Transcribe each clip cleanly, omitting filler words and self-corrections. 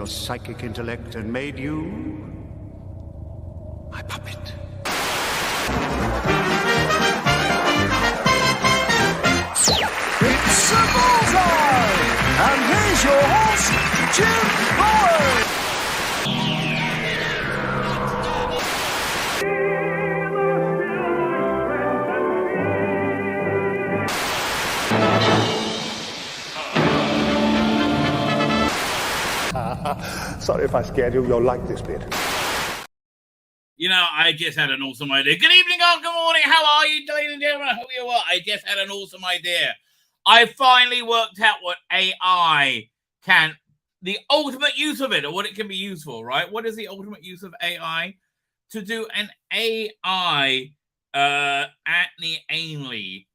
your psychic intellect and made you my puppet. It's a bullseye! And here's your host, Jim Boyd! Sorry if I scared you. You'll like this bit. You know, I just had an awesome idea. Good evening, good morning. How are you, ladies and gentlemen? I hope you're well. I just had an awesome idea. I finally worked out what AI can, the ultimate use of it, or what it can be used for, right? What is the ultimate use of AI? To do an AI Anthony Ainley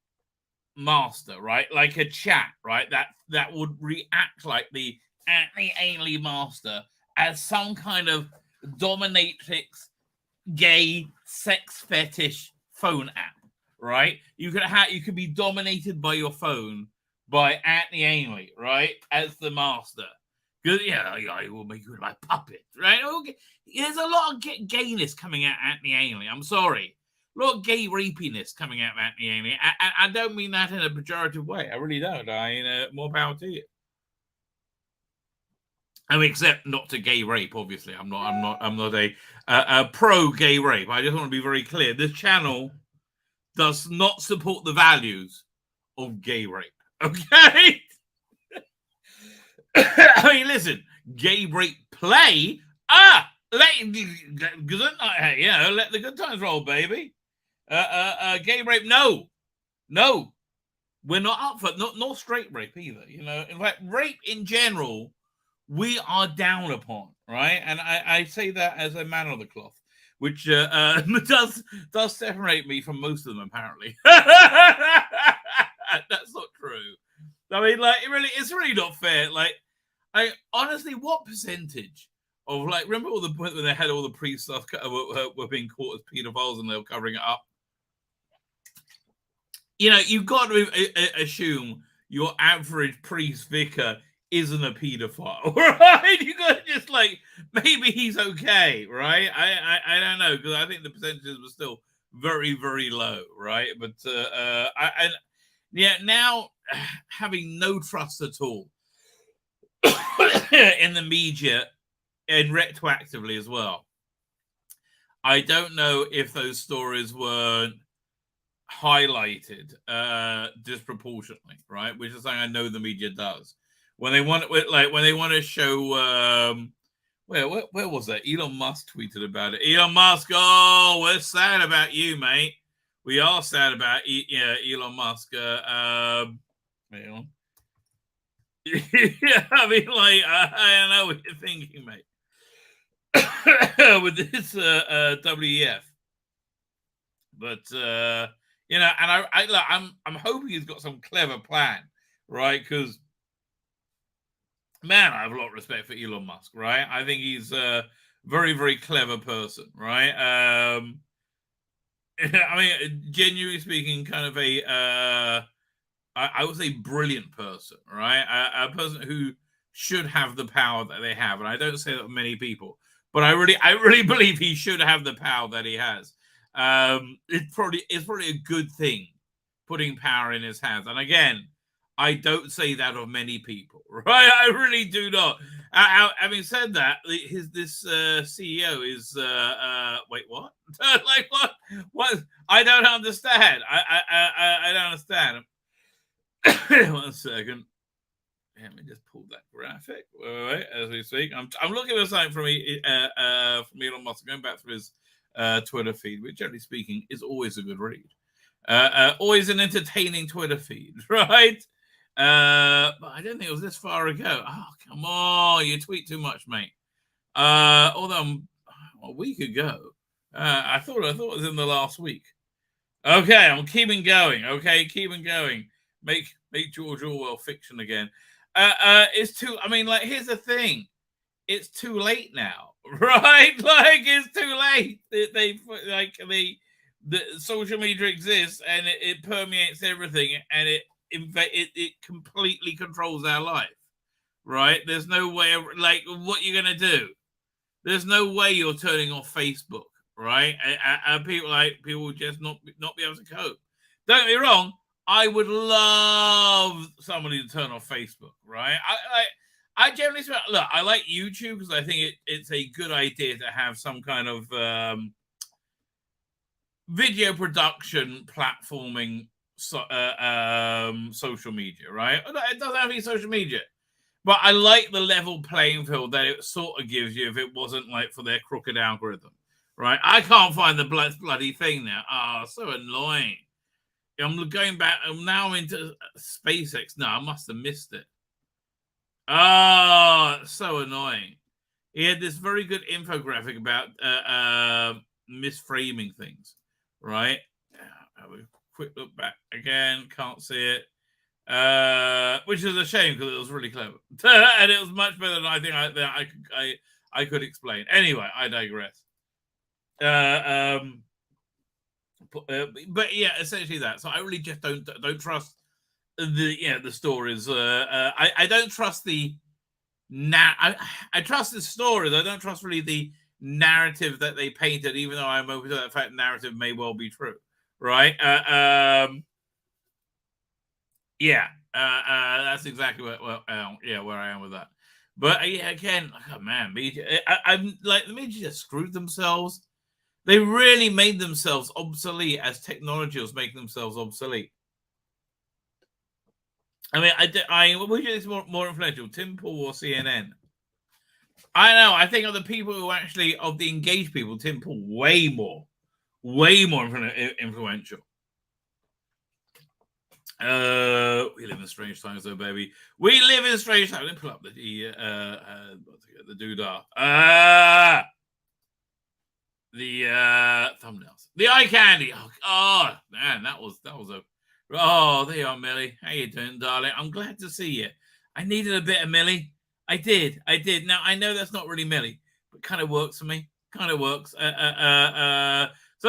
master, right? Like a chat, right? That would react like the Anthony Ainley master as some kind of dominatrix gay sex fetish phone app, right? You could be dominated by your phone by Anthony Ainley, right, as the master. Good, yeah, I will make you my puppet, right? Okay. There's a lot of gayness coming out of Anthony Ainley. I'm sorry, a lot of gay rapiness coming out of Anthony Ainley. I don't mean that in a pejorative way. I really don't. More power to you. I mean, except not to gay rape. Obviously, I'm not a pro gay rape. I just want to be very clear. This channel does not support the values of gay rape. Okay. I mean, listen, gay rape play. Let the good times roll, baby. Gay rape, no, we're not up for not straight rape either. You know, in fact, rape in general, we are down upon, right? And I say that as a man of the cloth, which does separate me from most of them, apparently. That's not true. I mean, like, it's really not fair. Like, honestly, what percentage of, like, remember all the point when they had all the priests stuff were being caught as pedophiles and they were covering it up? You know, you've got to assume your average priest vicar isn't a pedophile, right? You got to just like, maybe he's okay, right? I don't know, because I think the percentages were still very, very low, right? But now having no trust at all in the media and retroactively as well. I don't know if those stories were highlighted disproportionately, right? Which is something I know the media does. When they want to show, where was that? Elon Musk tweeted about it. Elon Musk, oh, we're sad about you, mate. We are sad about Elon Musk. Hang on. Yeah, I mean, like, I don't know what you're thinking, mate. With this WEF, but you know, and I'm hoping he's got some clever plan, right? Because, man, I have a lot of respect for Elon Musk, right? I think he's a very, very clever person, right? I mean, genuinely speaking, kind of I would say brilliant person, right? A person who should have the power that they have, and I don't say that of many people, but I really believe he should have the power that he has. It's probably a good thing putting power in his hands, and again, I don't say that of many people, right? I really do not. Having said that, this CEO is wait, what? Like what? What? I don't understand. I don't understand. 1 second. Let me just pull that graphic. Wait, as we speak, I'm looking at something from Elon Musk, going back through his Twitter feed, which, generally speaking, is always a good read. Always an entertaining Twitter feed, right? But I don't think it was this far ago. Oh, come on, you tweet too much, mate. Although a week ago, I thought it was in the last week. Okay, I'm keeping going. Okay, keeping going. Make George Orwell fiction again. It's too. I mean, like, here's the thing. It's too late now, right? Like, it's too late. The social media exists and it permeates everything, and it completely controls our life, right? There's no way, like, what you're going to do. There's no way you're turning off Facebook, right? And people will just not be able to cope. Don't get me wrong. I would love somebody to turn off Facebook, right? I generally look. I like YouTube because I think it's a good idea to have some kind of video production platforming social media, right? It doesn't have to be social media. But I like the level playing field that it sort of gives you if it wasn't like for their crooked algorithm, right? I can't find the bloody thing now. Oh, so annoying. I'm going back. I'm now into SpaceX. No, I must have missed it. Oh, so annoying. He had this very good infographic about misframing things, right? Have a quick look back again. Can't see it. Which is a shame because it was really clever and it was much better than I think I could explain. Anyway, I digress. But yeah, essentially that. So I really just don't trust the stories. I don't trust the I trust the stories. I don't trust really the narrative that they painted, even though I'm open to that fact narrative may well be true, right? Yeah, that's exactly where I am with that. But yeah, again, oh, man, I'm like the media just screwed themselves. They really made themselves obsolete as technology was making themselves obsolete. I mean, which is more influential, Tim Pool or CNN? I know. I think of the people who actually of the engaged people, Tim Pool way more influential. We live in strange times, though, baby. We live in strange times. Let me pull up the doodah. The thumbnails, the eye candy. Oh man, that was a. Oh, there you are, Millie. How you doing, darling? I'm glad to see you. I needed a bit of Millie. I did. Now I know that's not really Millie, but kind of works for me. Kind of works. So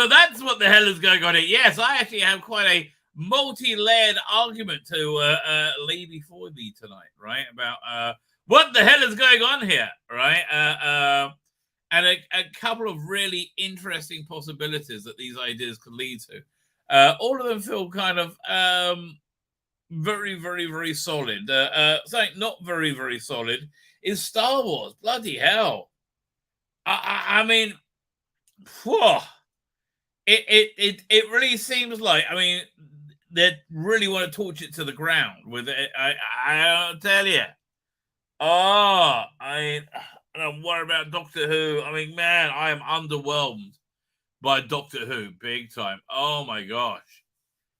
that's what the hell is going on here. Yes, I actually have quite a multi-layered argument to lay before thee tonight, right? About what the hell is going on here, right? And a couple of really interesting possibilities that these ideas could lead to. All of them feel kind of very, very, very solid. Something not very, very solid is Star Wars. Bloody hell! I mean, whew, it really seems like, I mean, they really want to torch it to the ground with it. I'll tell you. Oh, I don't worry about Doctor Who. I mean, man, I am underwhelmed by Doctor Who big time. Oh my gosh.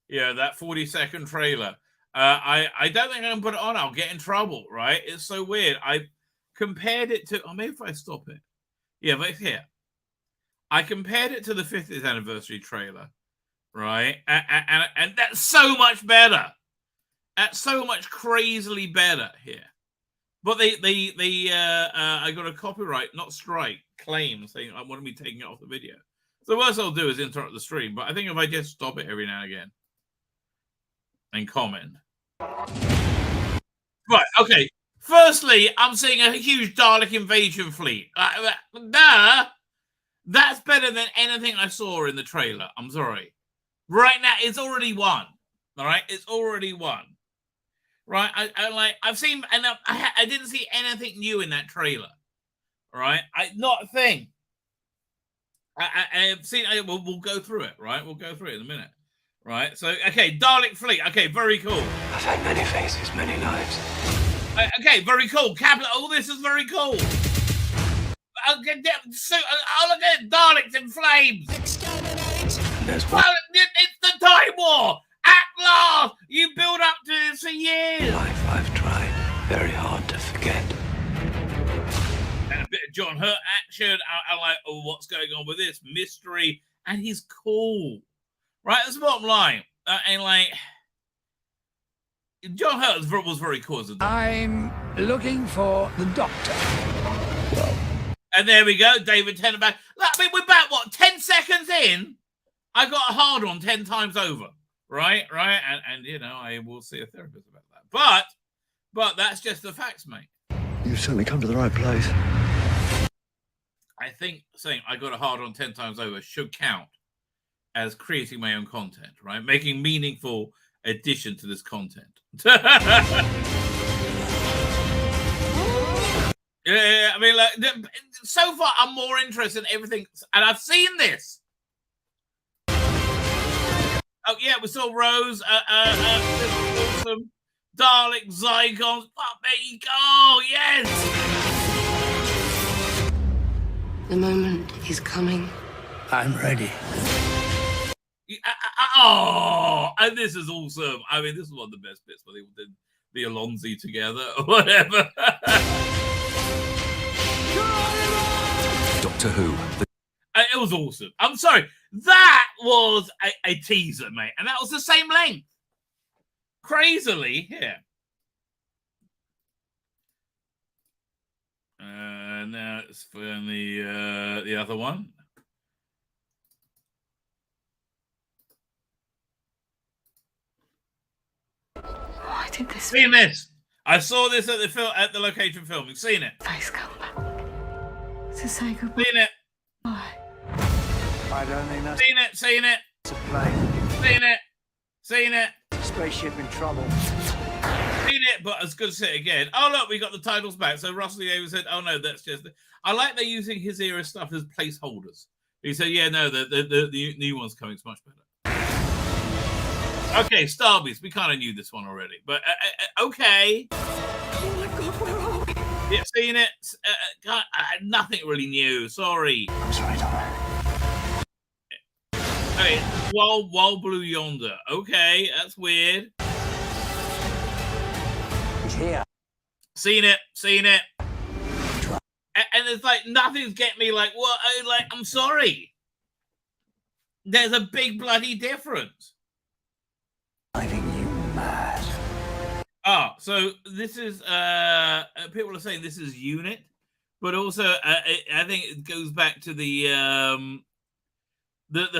Yeah, that 40-second trailer. I don't think I can put it on. I'll get in trouble, right? It's so weird. I compared it to, maybe if I stop it. Yeah, but here. I compared it to the 50th anniversary trailer, right? And that's so much better. That's so much crazily better here. But I got a copyright, not strike, claim saying I want to be taking it off the video. So the worst I'll do is interrupt the stream. But I think if I just stop it every now and again and comment. Right, okay. Firstly, I'm seeing a huge Dalek invasion fleet. That's better than anything I saw in the trailer. I'm sorry. Right now, it's already won. All right? It's already won. Right? I've seen, and I didn't see anything new in that trailer. All right? Not a thing. I've seen, we'll go through it, right? We'll go through it in a minute. Right? So, okay, Dalek fleet. Okay, very cool. I've had many faces, many lives. Okay, very cool. Capital. Oh, this is very cool. Look at Daleks in flames. Exterminate. Well, it's the Time War. At last, you build up to this for years. Life I've tried very hard to forget. And a bit of John Hurt action. I like, oh, what's going on with this mystery? And he's cool, right? That's the bottom line. And like, John Hurt was very cool as a doctor. I'm looking for the doctor. And there we go, David Tennant back. I mean, we're back, what, 10 seconds in? I got a hard on 10 times over. Right? And you know, I will see a therapist about that. But that's just the facts, mate. You've certainly come to the right place. I think saying I got a hard on 10 times over should count as creating my own content, right? Making meaningful addition to this content. Yeah, I mean, like, so far I'm more interested in everything, and I've seen this. Oh yeah, we saw Rose. Awesome. Dalek Zygons. Oh, there you go. Yes. The moment is coming. I'm ready. Oh, and this is awesome. I mean, this is one of the best bits where they did the Alonzi together or whatever. Doctor Who. It was awesome. I'm sorry. That was a teaser, mate. And that was the same length. Crazily here. Now it's for the other one. Why did this? Seen this? I saw this at the location filming. Seen it? Face come back to say goodbye. Seen it? I don't think that's Seen it? a plane. Seen it? Spaceship in trouble. Seen it, but it's good to see it again. Oh look, we got the titles back. So Russell Davis said, "Oh no, that's just." I like they're using his era stuff as placeholders. He said, "Yeah, no, the new one's coming. It's much better." Okay, Starbeast. We kind of knew this one already, but okay. Oh my God, where are we? Yeah, seen it. Nothing really new. Sorry. I'm sorry, Donna. Hey, Wild Blue Yonder. Okay, that's weird. He's here. Seen it. And it's like nothing's getting me. Like what? I'm sorry. There's a big bloody difference. Driving you mad. So this is people are saying this is Unit, but also I think it goes back to the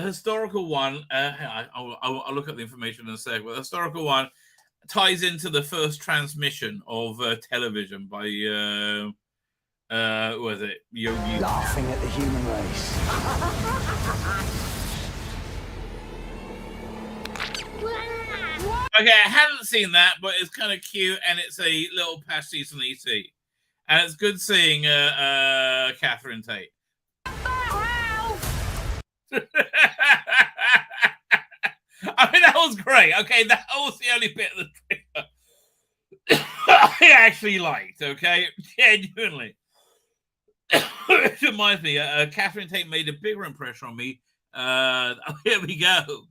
historical one. I'll look at the information in a sec. But the historical one ties into the first transmission of television by was it Yogi? Laughing at the human race. Okay, I hadn't seen that, but it's kind of cute, and it's a little pastiche on ET, and it's good seeing Catherine Tate. I mean, that was great. Okay, that was the only bit of the trailer I actually liked. Okay, genuinely. It reminds me, Catherine Tate made a bigger impression on me. Here we go.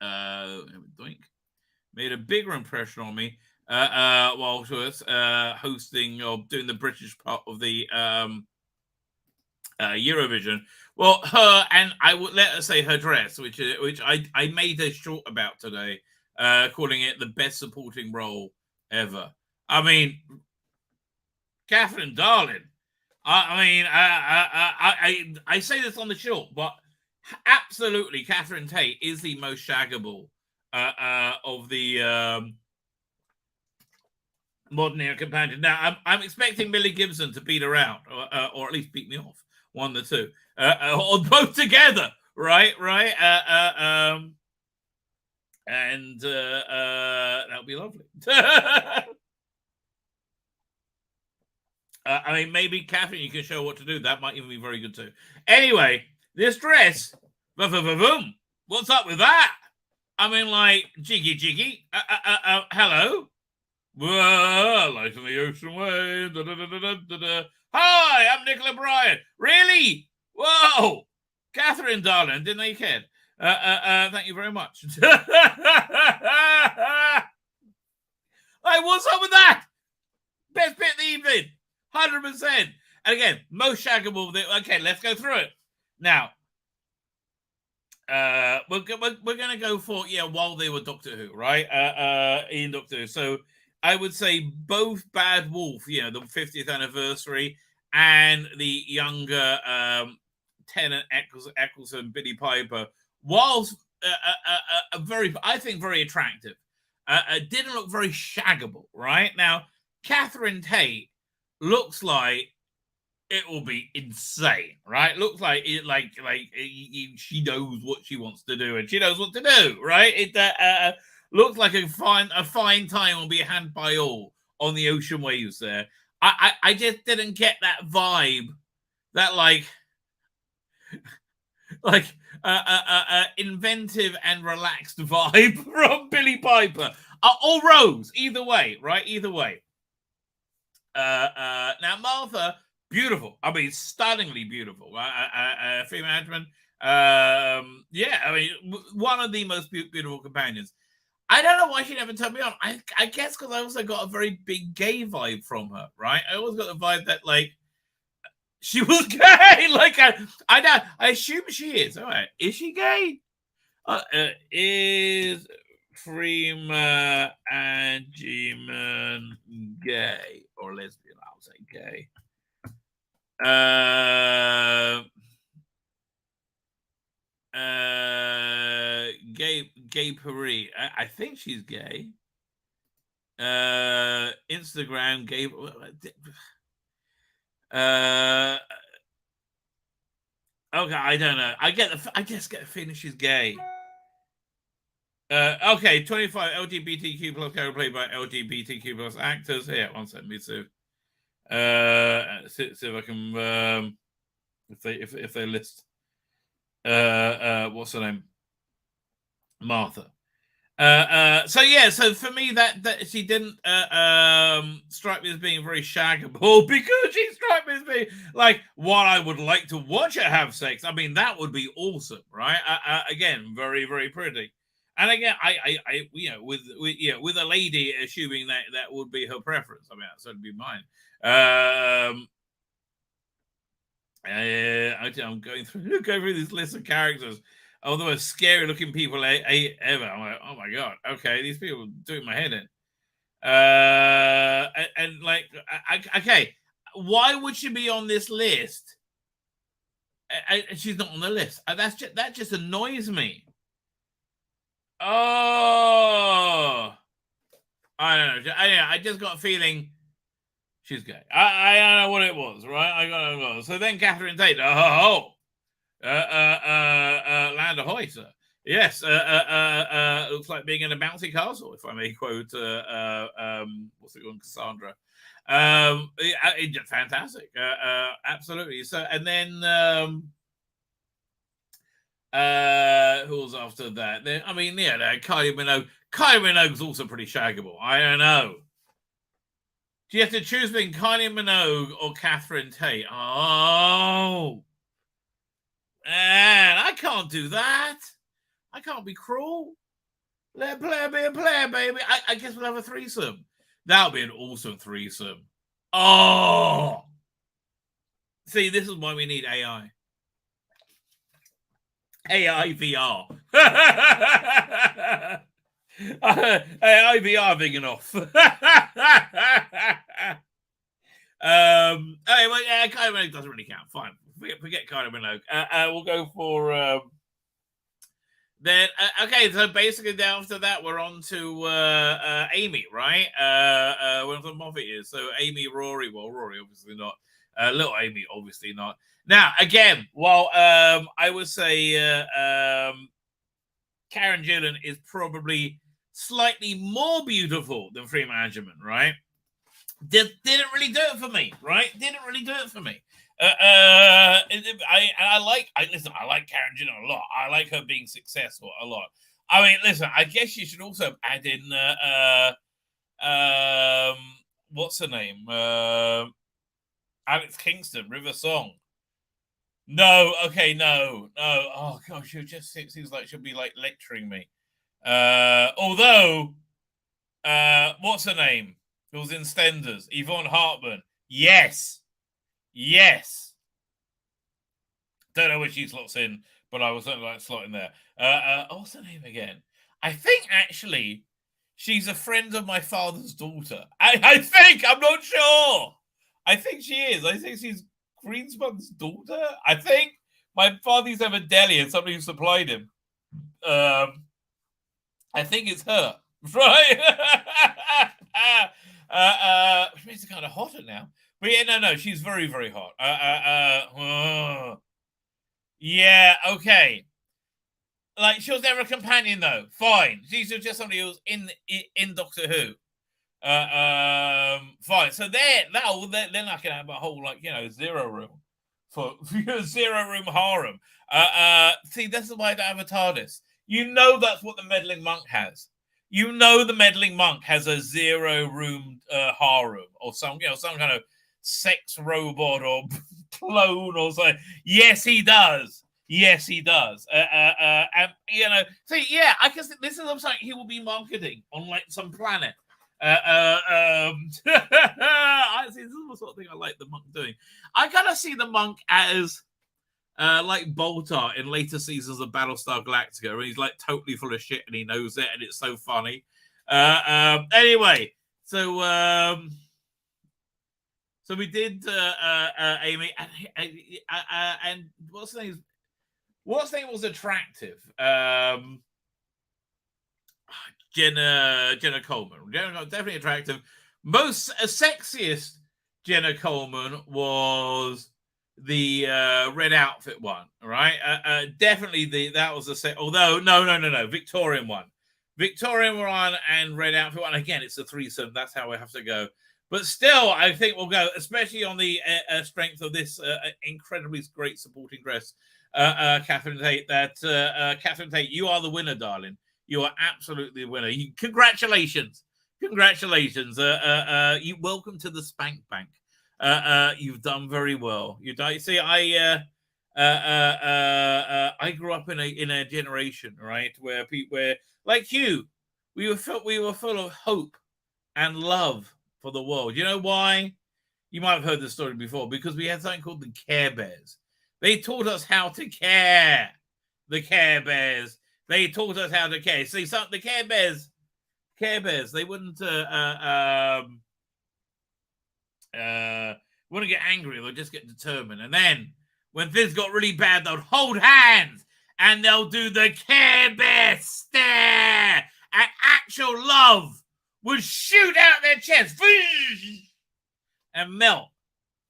Doink. Made a bigger impression on me while she was hosting or doing the British part of the Eurovision. Well, her, and I would let her say her dress, which I made a short about today, calling it the best supporting role ever. I mean, Catherine, darling. I say this on the short, but absolutely, Catherine Tate is the most shaggable of the modern era companion. Now, I'm expecting Millie Gibson to beat her out, or at least beat me off, one of the two, or both together, right? And that'll be lovely. I mean, maybe Catherine, you can show what to do. That might even be very good too. Anyway, this dress, boom. What's up with that? I mean, like, jiggy. Hello. Light in the ocean wave. Hi, I'm Nicola Bryan. Really? Whoa. Catherine, darling, didn't know you cared. Thank you very much. Like, what's up with that? Best bit of the evening. 100%. And again, most shaggable. Okay, let's go through it. Now, we're going to go for, while they were Doctor Who, right? In Doctor Who. So I would say both Bad Wolf, the 50th anniversary, and the younger Tennant Eccleston, Billy Piper, whilst very attractive. Didn't look very shaggable, right? Now, Catherine Tate looks like it will be insane, right? Looks like it, she knows what she wants to do and she knows what to do, right? It looks like a fine time will be had by all on the ocean waves there. I just didn't get that vibe, that like inventive and relaxed vibe from Billie Piper or Rose. Either way, right? Either way. Now Martha, beautiful. I mean, stunningly beautiful. Free management. Yeah, I mean, one of the most beautiful companions. I don't know why she never turned me on. I guess because I also got a very big gay vibe from her, right? I always got the vibe that like she was gay. Like I assume she is. All right, is she gay? Is Freema Agyeman gay or lesbian? I'll say gay. Gay Paris. I think she's gay. Instagram gay. Okay, I don't know. I just get the feeling she's gay. Okay, 25 LGBTQ plus character played by LGBTQ plus actors. Here, one second, me too. See if I can if they list what's her name? Martha. So yeah, so for me that she didn't strike me as being very shaggable, because she struck me as being like what I would like to watch her have sex. I mean, that would be awesome, right? Again, very, very pretty. And again, I with a lady, assuming that would be her preference. I mean, that would be mine. I'm going through this list of characters. Oh, the most scary looking people ever. I'm like, oh my god, okay, these people are doing my head in. And like, okay, why would she be on this list? She's not on the list. That just annoys me. Oh, I don't know. I just got a feeling she's gay. I don't know what it was, right? I got know. So then Catherine Tate. Land Hoyser. Yes. Looks like being in a bouncy castle, if I may quote. What's it called, Cassandra? Fantastic. Absolutely. So, and then. Who was after that? I mean, yeah, Kylie Minogue. Kylie Minogue's also pretty shaggable. I don't know. Do you have to choose between Kylie Minogue or Catherine Tate? Oh, man, I can't do that. I can't be cruel. Let a player be a player, baby. I guess we'll have a threesome. That'll be an awesome threesome. Oh, see, this is why we need AI. AI VR. AI VR big enough. Anyway, yeah, Kylie Minogue doesn't really count. Fine. Forget Kylie Minogue. We'll go for then. Okay, so basically, then after that, we're on to Amy, right? One of the Moffat is. So Amy, Rory. Well, Rory obviously not. Little Amy, obviously not. Now, again, while I would say Karen Gillan is probably slightly more beautiful than Free Management, right? Didn't really do it for me, right? Didn't really do it for me. I like Karen Gillan a lot. I like her being successful a lot. I mean, listen, I guess you should also add in what's her name? Alex Kingston, River Song. No, okay, no. Oh gosh, she just seems like she'll be like lecturing me. Although, what's her name? Who was in Stenders? Yvonne Hartman. Yes. Don't know where she slots in, but I was certainly like slotting there. What's her name again? I think actually she's a friend of my father's daughter. I think, I'm not sure. I think she is. I think she's Greenspun's daughter. I think my father used to have a deli and somebody who supplied him. I think it's her, right? Which makes it kind of hotter now. But yeah, no, she's very, very hot. Yeah, okay. Like, she was never a companion, though. Fine. She's just somebody who was in Doctor Who. Fine. So they're not gonna have a whole, like, you know, zero room for zero room harem. See, this is why I don't have a TARDIS. You know that's what the meddling monk has. You know the meddling monk has a zero room harem or some kind of sex robot or clone or something. Yes, he does. Yes, he does. And you know, see, yeah, I guess this is something he will be marketing on like some planet. I see this is the sort of thing I like the monk doing. I kind of see the monk as like Boltar in later seasons of Battlestar Galactica, and he's like totally full of shit and he knows it, and it's so funny. Anyway, so we did Amy, and what's the name? What's name was attractive? Jenna Coleman. Definitely attractive. Most sexiest Jenna Coleman was the red outfit one, right? Definitely that was the set. Although no, Victorian one and red outfit one. Again, it's a threesome. That's how we have to go. But still, I think we'll go, especially on the strength of this incredibly great supporting dress. Catherine Tate, Catherine Tate, you are the winner, darling. You are absolutely the winner. Congratulations. You welcome to the Spank Bank. You've done very well. See, I grew up in a generation, right, where people were like you. We were full of hope and love for the world. You know why? You might have heard this story before, because we had something called the Care Bears. They taught us how to care. The Care Bears. They taught us how to care. See, the Care Bears, they wouldn't get angry. They'll just get determined. And then when things got really bad, they'll hold hands and they'll do the Care Bear stare. And actual love would shoot out their chest and melt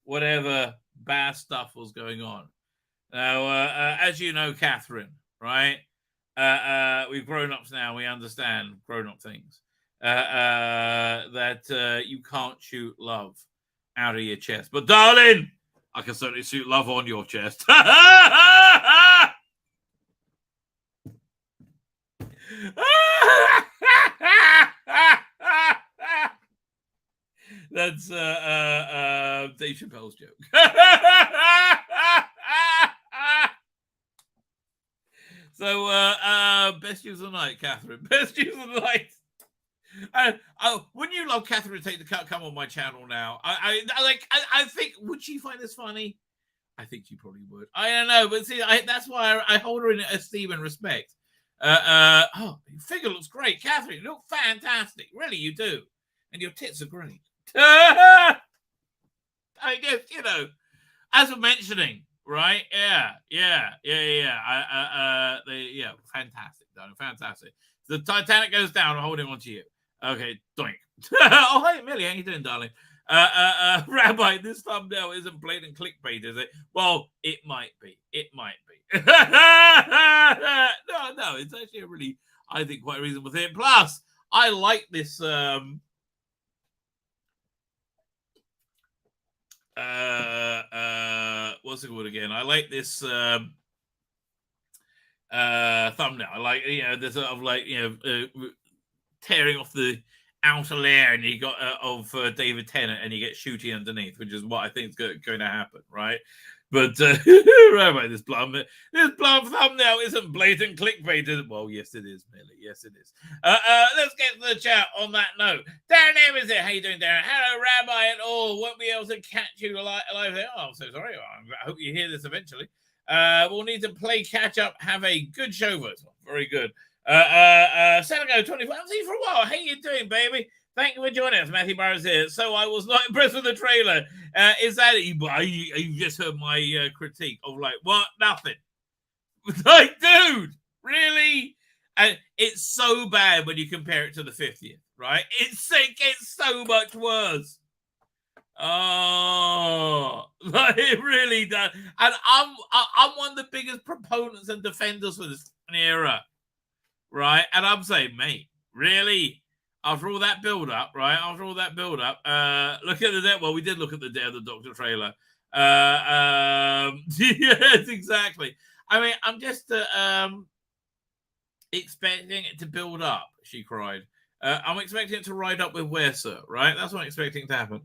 whatever bad stuff was going on. Now, as you know, Catherine, right? We've grown-ups now. We understand grown-up things. That you can't shoot love out of your chest. But, darling, I can certainly shoot love on your chest. That's Dave Chappelle's joke. So, best news of the night, Catherine. Best news of the night. Wouldn't you love Catherine to take the cut? Come on my channel now. I think, would she find this funny? I think she probably would. I don't know, but see, that's why I hold her in esteem and respect. Your figure looks great, Catherine. You look fantastic. Really, you do. And your tits are great. I guess, you know, as we're mentioning, right? Yeah. Fantastic, darling. Fantastic. The Titanic goes down. I'm holding on to you. Okay, doink. Oh, hey, Millie, how you doing, darling? Rabbi, this thumbnail isn't blatant clickbait, is it? Well, it might be. No, it's actually a really, I think, quite reasonable thing. Plus, I like this. What's it called again? I like this thumbnail. I like, you know, this sort of like, you know, tearing off the outer layer, and you got of David Tennant, and you get shooting underneath, which is what I think is going to happen, right? But right, this blonde thumbnail isn't blatant clickbait, is it? Well, yes, it is, Millie. Yes, it is. Let's get to the chat on that note. Darren M is there. How you doing, Darren? Hello, Rabbi at all. Won't be able to catch you alive there. Oh, I'm so sorry. I hope you hear this eventually. We'll need to play catch up. Have a good show, first. Very good. Senegal 24. I've seen you for a while. How you doing, baby? Thank you for joining us. Matthew Barrows here. So I was not impressed with the trailer. Is that it? You just heard my critique of like, what? Nothing. Like, dude, really? And it's so bad when you compare it to the 50th, right? It gets so much worse. Oh, like it really does. And I'm one of the biggest proponents and defenders for this era, right? And I'm saying, mate, really? After all that build-up, right? After all that build-up, look at the Day. Well, we did look at the Day of the Doctor trailer. Yes, exactly. I mean, I'm just expecting it to build up. She cried. I'm expecting it to ride up with Wersa, right? That's what I'm expecting to happen.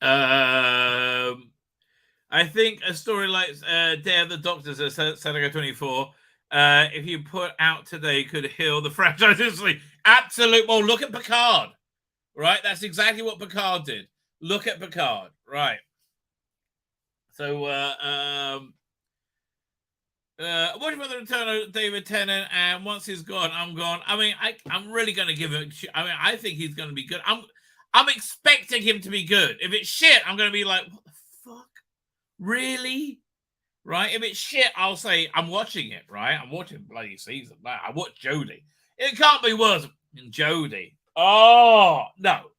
I think a story like Day of the Doctors at Seneca 24, if you put out today, could heal the franchise instantly. Absolute. Well, look at Picard, right? That's exactly what Picard did. Look at Picard, right? So, what about the return of David Tennant? And once he's gone, I'm gone. I mean, I'm really going to give it. I mean, I think he's going to be good. I'm expecting him to be good. If it's shit, I'm going to be like, what the fuck? Really? Right? If it's shit, I'll say, I'm watching it, right? I'm watching bloody season. I watched Jodie. It can't be worse than Jodie. Oh, no.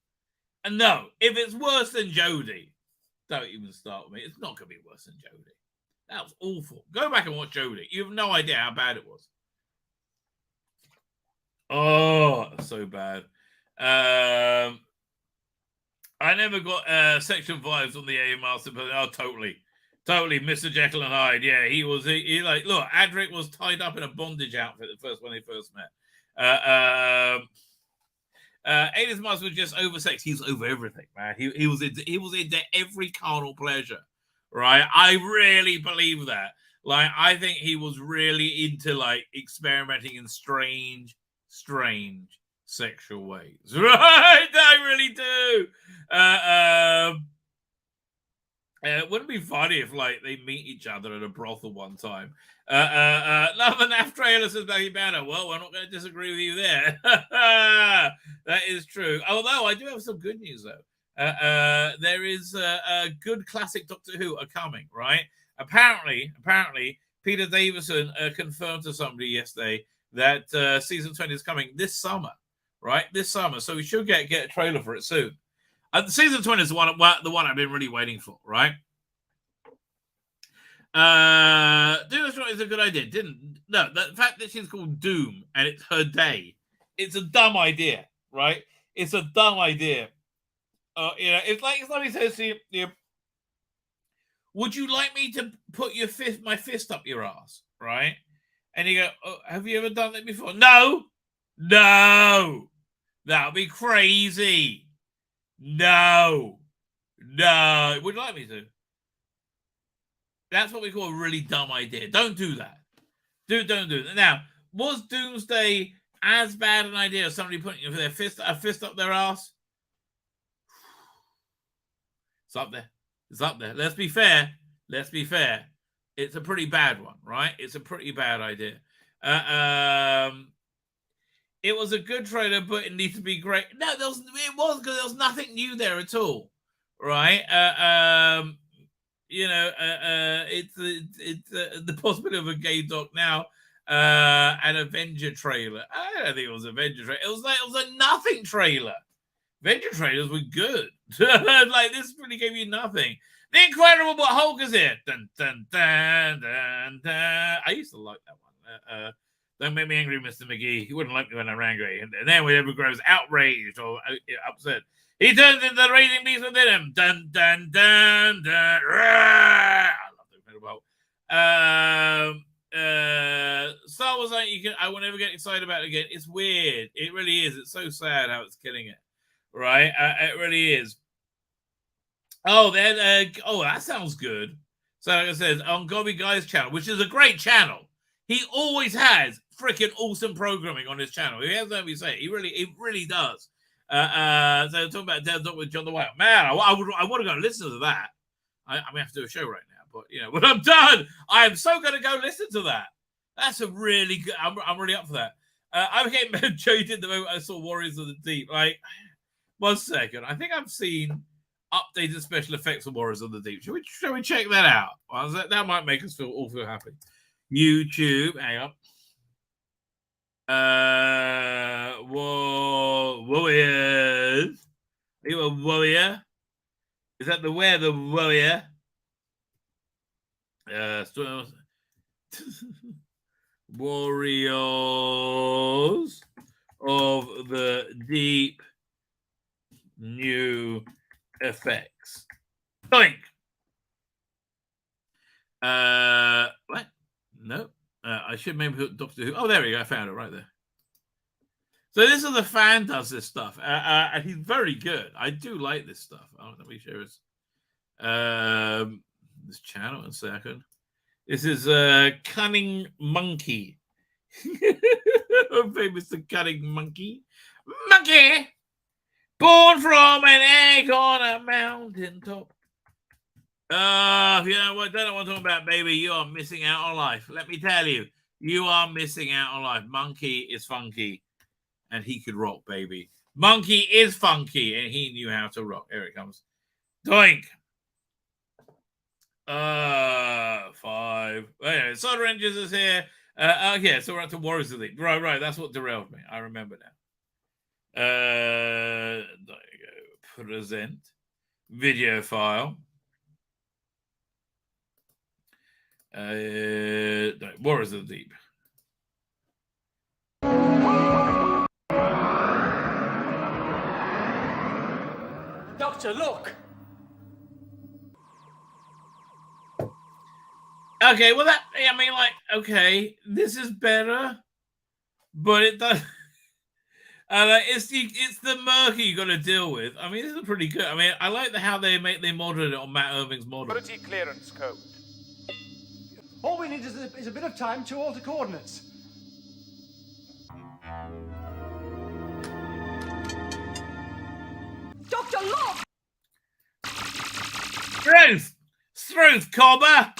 And no, if it's worse than Jodie, don't even start with me. It's not going to be worse than Jodie. That was awful. Go back and watch Jodie. You have no idea how bad it was. Oh, so bad. I never got sexual vibes on the A Master, but oh, totally, Mr. Jekyll and Hyde. Yeah, he was. He like, look, Adric was tied up in a bondage outfit when they first met. Aidis Mars was just oversexed. He was over everything, man. He was into every carnal pleasure, right? I really believe that. Like, I think he was really into like experimenting in strange sexual ways, right? I really do. Wouldn't it be funny if like they meet each other at a brothel one time? Love and Naf trailer says Becky Banner. Well, we're not going to disagree with you there. That is true. Although I do have some good news though. There is a good classic Doctor Who are coming, right? Apparently, Peter Davison confirmed to somebody yesterday that season 20 is coming this summer, right? This summer, so we should get a trailer for it soon. Season 20 is the one I've been really waiting for, right? Doom is a good idea. The fact that she's called Doom and it's her day, it's a dumb idea, right? It's a dumb idea. It's like somebody says to you, would you like me to put my fist up your ass, right? And you go, oh, have you ever done that before? No, that would be crazy. No. Would you like me to? That's what we call a really dumb idea. Don't do that. Don't do that. Now, was Doomsday as bad an idea as somebody putting a fist up their ass? It's up there. Let's be fair. It's a pretty bad one, right? It's a pretty bad idea. It was a good trailer, but it needs to be great. No, it was because there was nothing new there at all, right? It's the possibility of a gay doc now, an Avenger trailer. I don't think it was an Avenger trailer. It was a nothing trailer. Avenger trailers were good. Like this really gave you nothing. The Incredible But Hulk is here. Dun, dun, dun, dun, dun. I used to like that one. Don't make me angry, Mr. McGee. He wouldn't like me when I'm angry. And then whenever grows outraged or upset, he turns into the raging beast within him. Dun, dun, dun, dun. I love the Incredible Hulk. Star Wars, I will never get excited about it again. It's weird. It really is. It's so sad how it's killing it. Right? It really is. Oh, that sounds good. So, like I said, on Gobby Guy's channel, which is a great channel. He always has freaking awesome programming on his channel. He has nothing to say. It really does. So talking about Dead Dog with John the White. Man, I want to go listen to that. I may have to do a show right now, but when I'm done, I am so going to go listen to that. That's a really good. I'm really up for that. I became jaded the moment I saw Warriors of the Deep. Like, 1 second. I think I've seen updated special effects of Warriors of the Deep. Shall we check that out? That might make us all feel happy. YouTube. Hang on. Warriors. Are you a warrior? Is that the warrior? Warriors of the Deep New Effects. Doink. What? No. I should maybe put Doctor Who. Oh, there we go. I found it right there. So this is the fan does this stuff, and he's very good. I do like this stuff. Oh, let me share this channel in a second. This is Cunning Monkey. Famous the Cunning Monkey. Monkey, born from an egg on a mountaintop. You know what? Don't know what I'm talking about, baby. You are missing out on life. Let me tell you, you are missing out on life. Monkey is funky, and he could rock, baby. Monkey is funky, and he knew how to rock. Here it comes. Doink. 5. Oh, yeah, Soda Rangers is here. Yeah, so we're up to Warriors of the League. Right. That's what derailed me. I remember now. There you go. Present video file. Warriors of the Deep. Doctor, look! Okay, well, okay, this is better, but it does. It's the murky you got to deal with. I mean, this is pretty good. I mean, I like how they modeled it on Matt Irving's model. Quality clearance code. All we need is a bit of time to alter coordinates. Doctor, look! Truth, Cobber!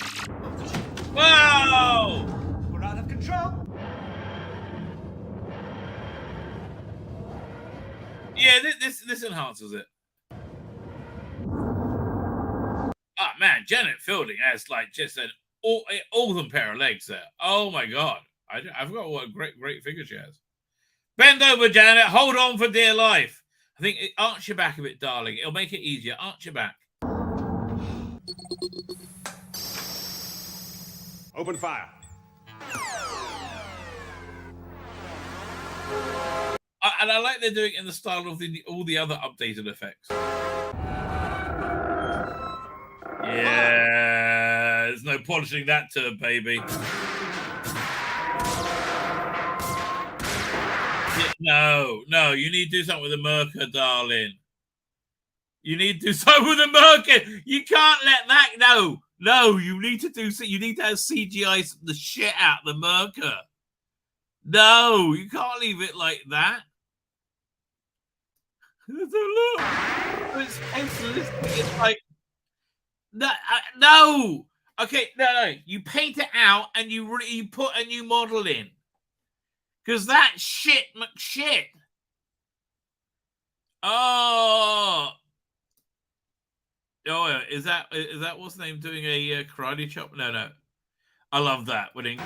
Whoa! We're out of control. Yeah, this enhances it. Oh man, Janet Fielding has like just an awesome pair of legs there. Oh my god, I forgot what a great figure she has. Bend over, Janet. Hold on for dear life. I think arch your back a bit, darling. It'll make it easier. Arch your back. Open fire. And I like they're doing it in the style of all the other updated effects. Yeah, there's no polishing that turd, baby. No, you need to do something with the Merker, darling. You need to do something with the Merker. You can't let that. No, you need to do. You need to have CGI the shit out of the Merker. No, you can't leave it like that. Look, it's like no. Okay, no. You paint it out and you put a new model in. Because that shit McShit. Oh, is that what's the name doing a karate chop? No. I love that. You get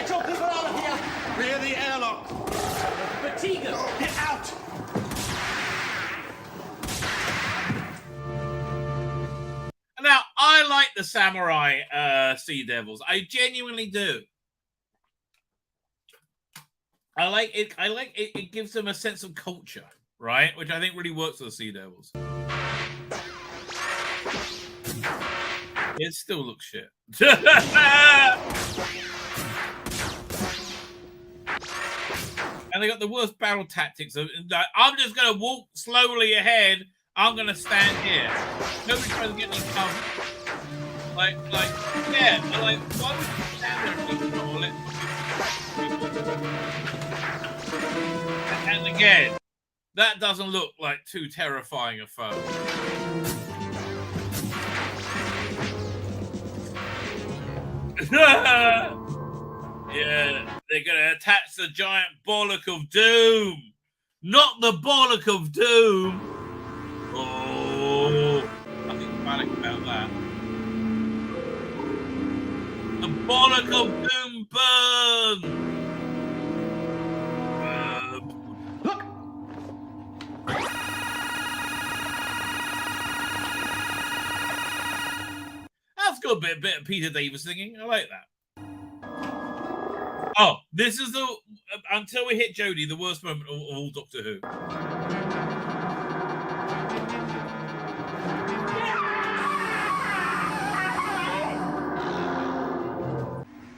your people out of here. Clear the airlock. Fatiga, get out. Now, I like the samurai Sea Devils. I genuinely do. I like it. It gives them a sense of culture, right? Which I think really works for the Sea Devils. It still looks shit. And they got the worst battle tactics. I'm just going to walk slowly ahead. I'm going to stand here. Nobody tries to get me covered. Why would you stand there and control it? And again, that doesn't look like too terrifying a foe. Yeah, they're going to attach the giant bollock of doom. Not the bollock of doom. Oh, nothing panic about that. Bollock of Doom Burn. Look! That's got a bit of Peter Davis singing. I like that. Oh, this is the until we hit Jodie, the worst moment of all Doctor Who.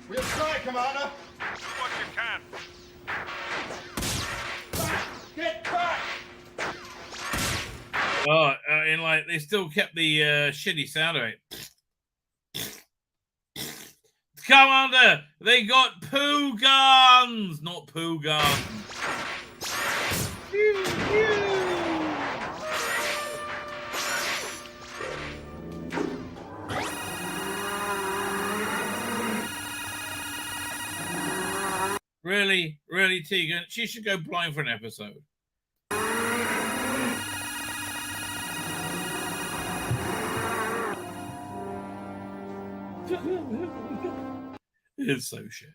We'll try, Commander. Do what you can. Get back! Oh, and like they still kept the shitty sound of it. Commander, they got poo guns, not poo guns. Pew, pew. Really, Tegan? She should go blind for an episode. It's so shit.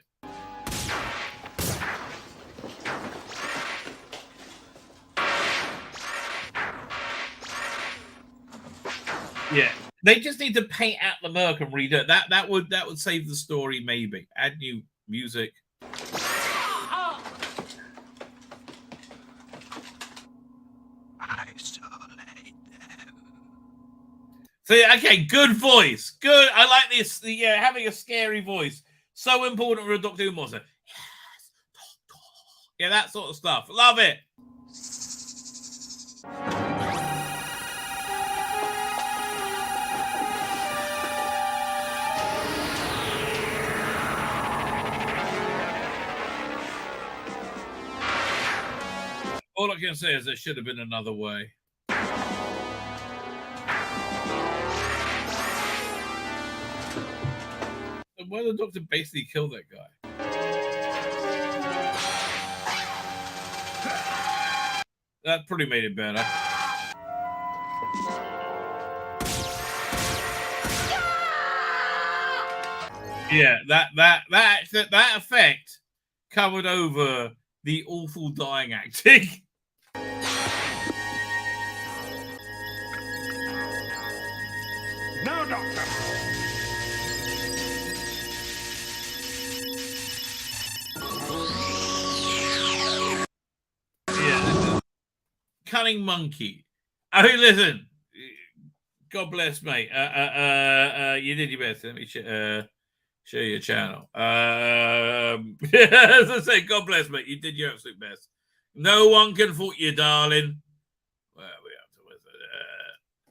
Yeah, they just need to paint out the murk and redo it. That would save the story. Maybe add new music. So okay, good voice, good. I like this. Having a scary voice, so important for a Doctor Who monster. Yes, Doctor. Yeah, that sort of stuff. Love it. All I can say is there should have been another way. Why did the Doctor basically kill that guy? That probably made it better. Yeah, that effect covered over the awful dying acting. Now, Doctor! Yeah. Cunning monkey. I mean, listen. God bless, mate. You did your best. Let me show your channel. As I say, God bless, mate. You did your absolute best. No one can fault you, darling. Well, we have to.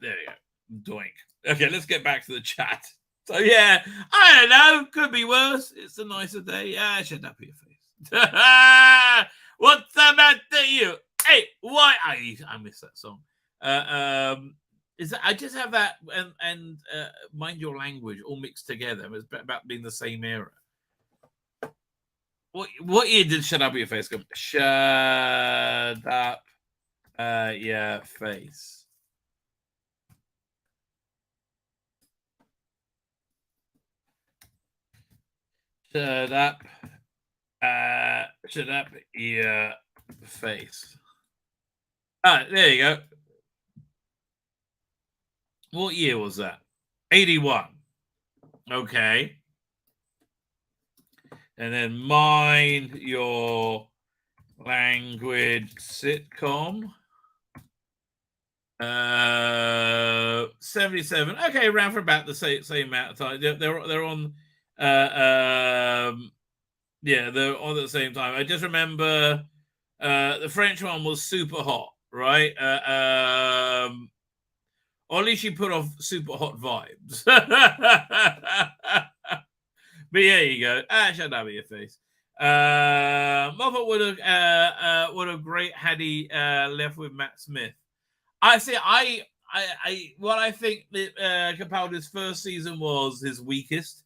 There you go. Doink. Okay, let's get back to the chat. So yeah, I don't know. Could be worse. It's a nicer day. Yeah, shut up your face. What's the matter you? Hey, why? I miss that song. Is that I just have that and Mind Your Language all mixed together. It's about being the same era. What year did Shut Up Your Face go? Shut up your face. Shut up your face. There you go. What year was that? 81. Okay. And then Mind Your Language sitcom. 77. Okay, around for about the same amount of time. They're on yeah, they're on at the same time. I just remember the French one was super hot, right? Or at least she put off super hot vibes. But yeah, you go. Shut up your face. Moffat would have great had he left with Matt Smith. I see. What I think that Capaldi's first season was his weakest.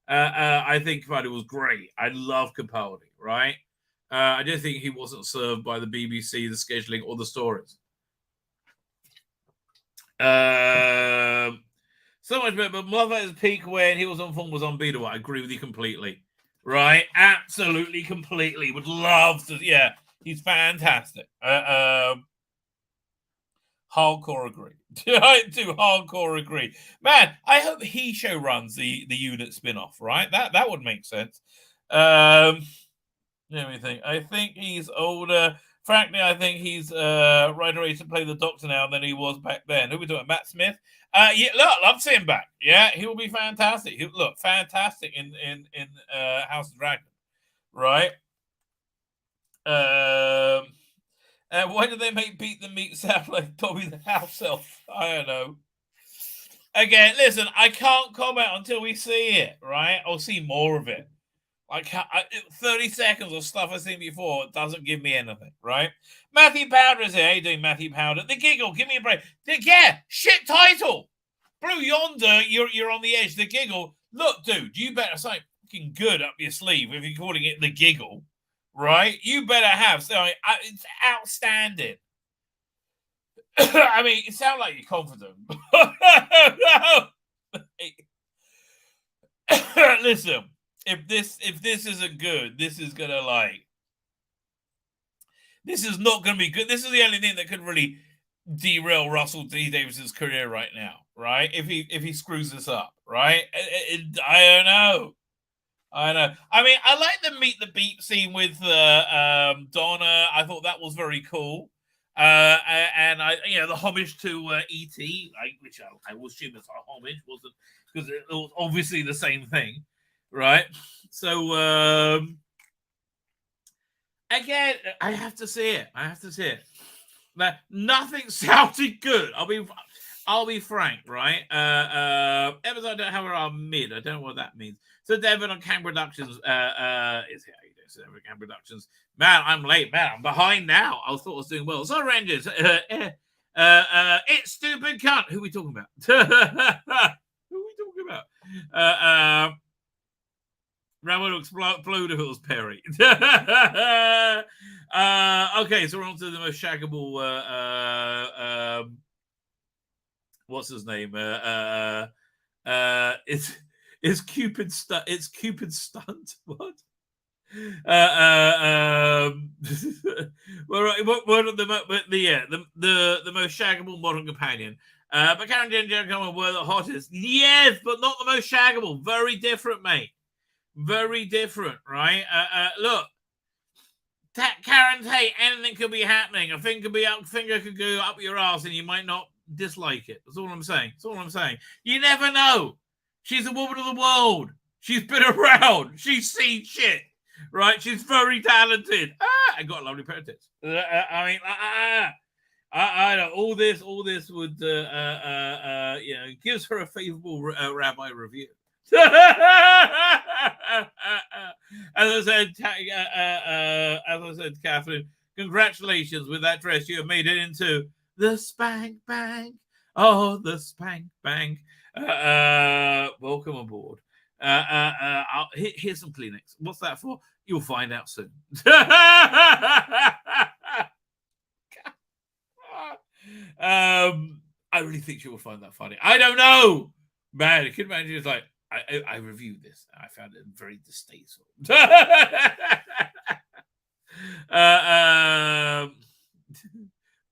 I think Capaldi was great. I love Capaldi, right? I just think he wasn't served by the BBC, the scheduling, or the stories. So much better. But Moffat at his peak when he was on form was unbeatable. I agree with you completely. Right? Absolutely, completely. Would love to. Yeah, he's fantastic. Hardcore agree. I do hardcore agree. Man, I hope he show runs the unit spin-off, right? That would make sense. Let me think. I think he's older. Frankly, I think he's right away to play the Doctor now than he was back then. Who are we talking? Matt Smith? Yeah, look, love to see him back. Yeah, he will be fantastic. He'll look fantastic in House of Dragon, right? Why did they make Beat the Meat sound like Dobby the House Elf? I don't know. Again, listen, I can't comment until we see it, right? I'll see more of it. Like 30 seconds of stuff I've seen before doesn't give me anything, right? Matthew Powder is here. How you doing, Matthew Powder? The Giggle, give me a break. Yeah, shit title. Blue Yonder, you're on the edge. The Giggle. Look, dude, you better something fucking good up your sleeve if you're calling it The Giggle, right? You better have something. It's outstanding. I mean, it sounds like you're confident. Listen. If this isn't good, this is not gonna be good. This is the only thing that could really derail Russell T Davis's career right now, right? If he screws this up, right? I don't know. I know. I mean, I like the Meet the Beat scene with Donna. I thought that was very cool. And I, the homage to E.T., which I will assume it's a homage, wasn't, because it was obviously the same thing. Right, so again, I have to see it. Now, nothing sounded good. I'll be frank, right? Episode don't have our mid. I don't know what that means. So Devin on Cam Productions is here. So Devin Cam Productions. Man, I'm late. Man, I'm behind now. I thought I was doing well. So Rangers, it's stupid cunt. Who are we talking about? Rabbi will explode if it was Perry. Okay, so we're on to the most shaggable. What's his name? It's Cupid stunt. It's Cupid stunt. What? One of the most shaggable modern companion. But Karen Ginger were the hottest. Yes, but not the most shaggable. Very different, mate. Very different, right? Look, Karen Tate, anything could be happening. A finger could go up your ass and you might not dislike it. That's all I'm saying. You never know. She's a woman of the world. She's been around. She's seen shit, right? She's very talented. I got a lovely pair of tits. I know all this would gives her a favorable Rabbi review. As I said, Catherine, congratulations with that dress. You have made it into the Spank Bank. Oh, the Spank Bank. Welcome aboard. Here's some Kleenex. What's that for? You'll find out soon. I really think she will find that funny. I don't know. Man, I can imagine it's like, I reviewed this. I found it very distasteful.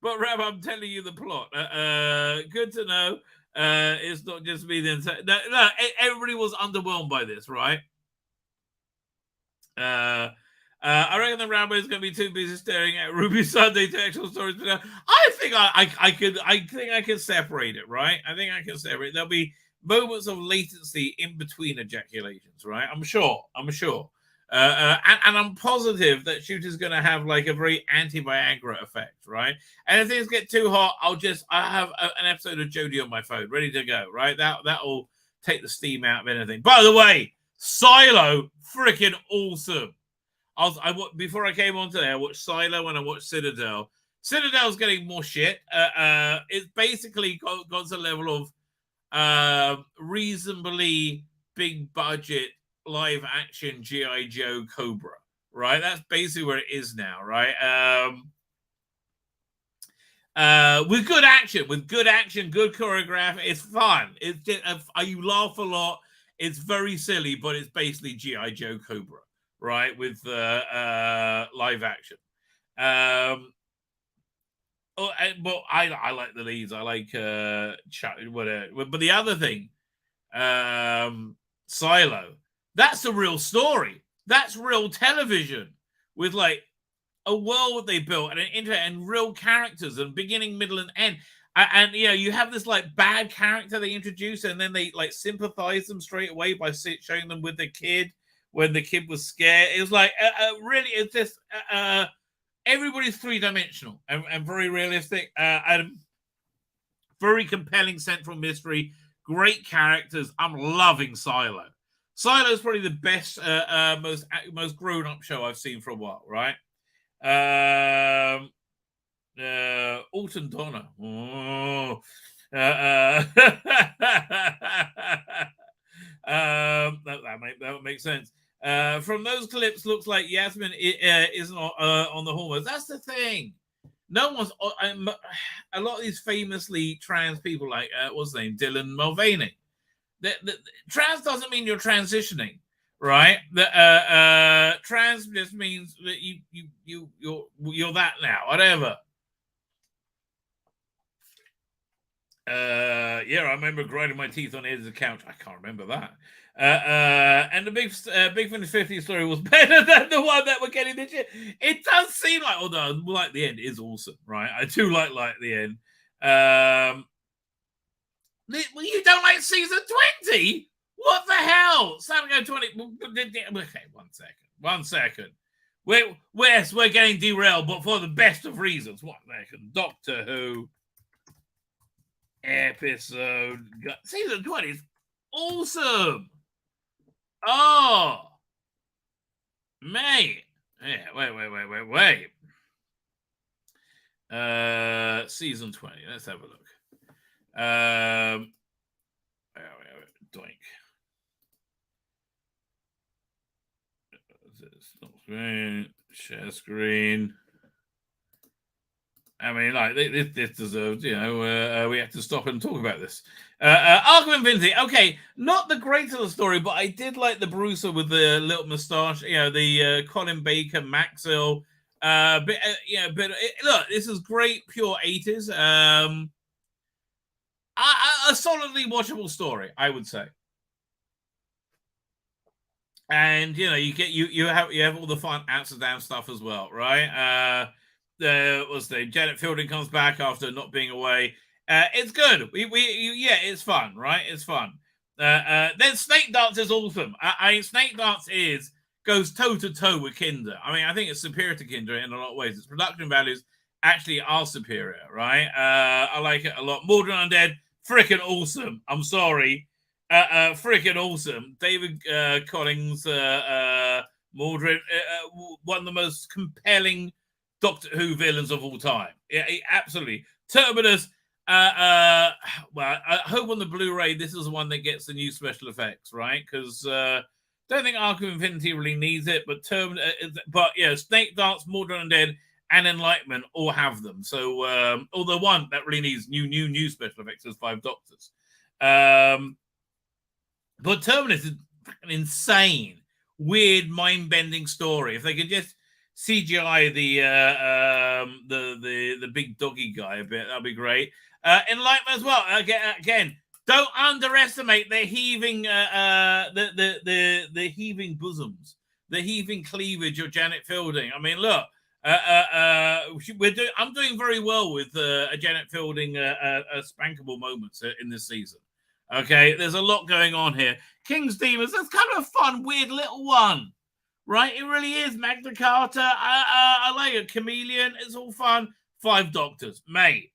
But Rab, I'm telling you the plot. Good to know. It's not just me. Then no, everybody was underwhelmed by this, right? I reckon the Rabbi is going to be too busy staring at Ruby Sunday to actual stories. I think I can separate it, right? I think I can separate. There'll be moments of latency in between ejaculations, right? I'm sure. And I'm positive that Shooter's going to have like a very anti-Viagra effect, right? And if things get too hot, I have an episode of Jodie on my phone ready to go, right? That'll take the steam out of anything. By the way, Silo, freaking awesome. Before I came on today, I watched Silo and I watched Citadel. Citadel's getting more shit. It's basically got to the level of reasonably big budget live action G.I. Joe Cobra, right? That's basically where it is now, right? with good action, good choreography. It's fun. It's just, you laugh a lot. It's very silly, but it's basically G.I. Joe Cobra, right? With live action. But I like the leads. I like whatever. But the other thing, Silo, that's the real story. That's real television with like a world they built and an internet and real characters and beginning, middle, and end. And you know, you have this like bad character they introduce, and then they like sympathize them straight away by showing them with the kid when the kid was scared. It was like really, it's just everybody's three-dimensional and very realistic. And very compelling central mystery, great characters. I'm loving Silo. Silo is probably the best, most grown-up show I've seen for a while, right? Alton Donna. Oh. That would make sense. From those clips, looks like Yasmin isn't on the hormones. That's the thing. No one's. A lot of these famously trans people, like what's his name, Dylan Mulvaney. The trans doesn't mean you're transitioning, right? Trans just means that you're that now, whatever. Yeah, I remember grinding my teeth on the edge of the couch. I can't remember that. And the Big Finish 50 story was better than the one that we're getting this year. It does seem like, although like the end is awesome, right? I do like the end. You don't like season 20? What the hell? Saturday 20. Okay, one second. We're getting derailed, but for the best of reasons. What second? Doctor Who episode season 20 is awesome. Oh, mate. Yeah, wait. Season 20. Let's have a look. Doink. Stop screen. Share screen. I mean, like, this deserves, you know, we have to stop and talk about this. Arc of Infinity. Okay, not the greatest of the story, but I did like the Bruiser with the little moustache, you know, the Colin Baker, Maxwell. Look, this is great, pure 80s. A solidly watchable story, I would say. And, you know, you have all the fun Amsterdam stuff as well, right? Janet Fielding comes back after not being away. It's good. It's fun, right? It's fun. Then Snake Dance is awesome. Snake Dance goes toe to toe with Kinder. I mean, I think it's superior to Kinder in a lot of ways. Its production values actually are superior, right? I like it a lot. Mordred Undead, freaking awesome. I'm sorry, freaking awesome. David Collins, Mordred, one of the most compelling Doctor Who villains of all time. Yeah, absolutely. Terminus. I hope on the Blu-ray this is the one that gets the new special effects, right? Because don't think Arc of Infinity really needs it, but Snake Dance, Mordred Undead, and Enlightenment all have them. So, although one that really needs new special effects is 5 Doctors. But Terminus is an insane, weird, mind-bending story. If they could just CGI the big doggy guy a bit, that'd be great. Enlightenment as well. Again, don't underestimate the heaving the heaving bosoms, the heaving cleavage of Janet Fielding. I mean, look, I'm doing very well with Janet Fielding spankable moments in this season. Okay, there's a lot going on here. King's Demons, that's kind of a fun, weird little one. Right, it really is. Magna Carta, I like it. Chameleon, it's all fun. 5 Doctors, mate.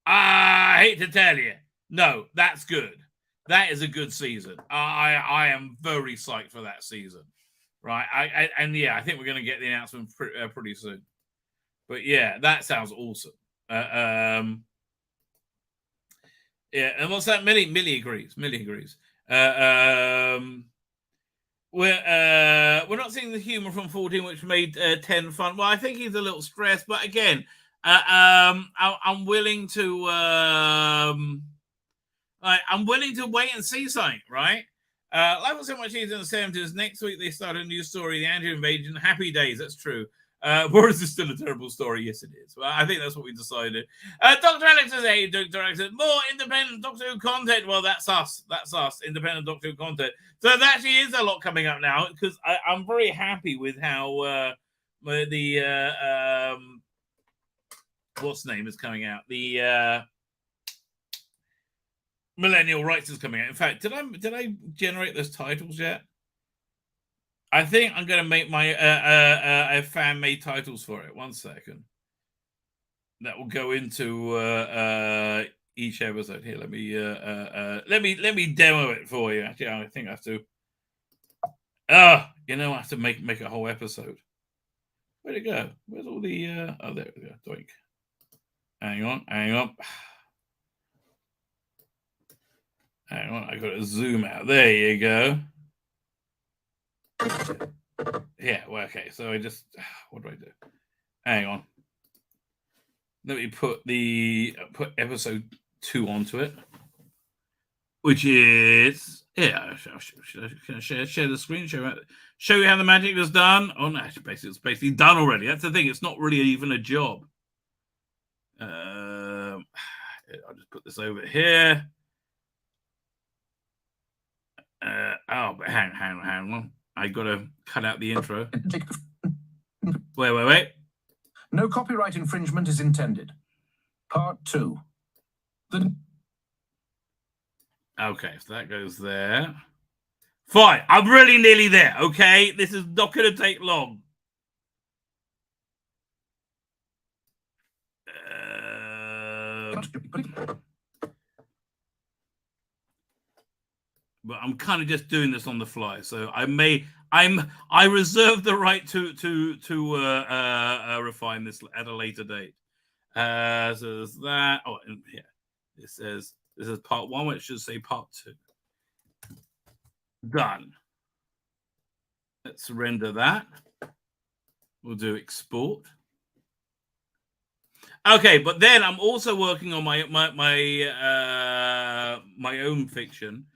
I hate to tell you, no, that's good. That is a good season. I am very psyched for that season. Right, I think we're going to get the announcement pretty soon. But yeah, that sounds awesome. Yeah, and what's that? Millie agrees. We're not seeing the humor from 14, which made 10 fun. Well, I think he's a little stressed, but again, I'm willing to I'm willing to wait and see something, right? Life was so much easier in the 70s. Next week they start a new story, the anti-invasion. Happy days, that's true. Or is this still a terrible story? Yes, it is. Well, I think that's what we decided. Dr. Alex says, hey, Dr. Alex says, more independent Doctor Who content. Well, that's us. That's us, independent Doctor Who content. So there actually is a lot coming up now, because I'm very happy with how what's the name is coming out. The Millennial Rights is coming out. In fact, did I generate those titles yet? I think I'm going to make my fan-made titles for it. 1 second. That will go into each episode. Here, let me demo it for you. Actually, I think I have to. I have to make a whole episode. Where'd it go? Where's all the? Oh, there we go. Doink. Hang on. Hang on. I got to zoom out. There you go. Yeah, well, okay, so I just, what do I do? Hang on. Let me put episode 2 onto it, which is, yeah, should I share the screen, show you how the magic is done? Oh, no, it's basically done already. That's the thing, it's not really even a job. I'll just put this over here. But hang on. I got to cut out the intro. Wait. No copyright infringement is intended. Part 2. Okay, so that goes there. Fine, I'm really nearly there, okay? This is not going to take long. But I'm kind of just doing this on the fly, so I reserve the right to refine this at a later date. So there's that. Oh, and yeah, this is part 1, which should say part 2. Done. Let's render that. We'll do export. Okay, but then I'm also working on my own fiction.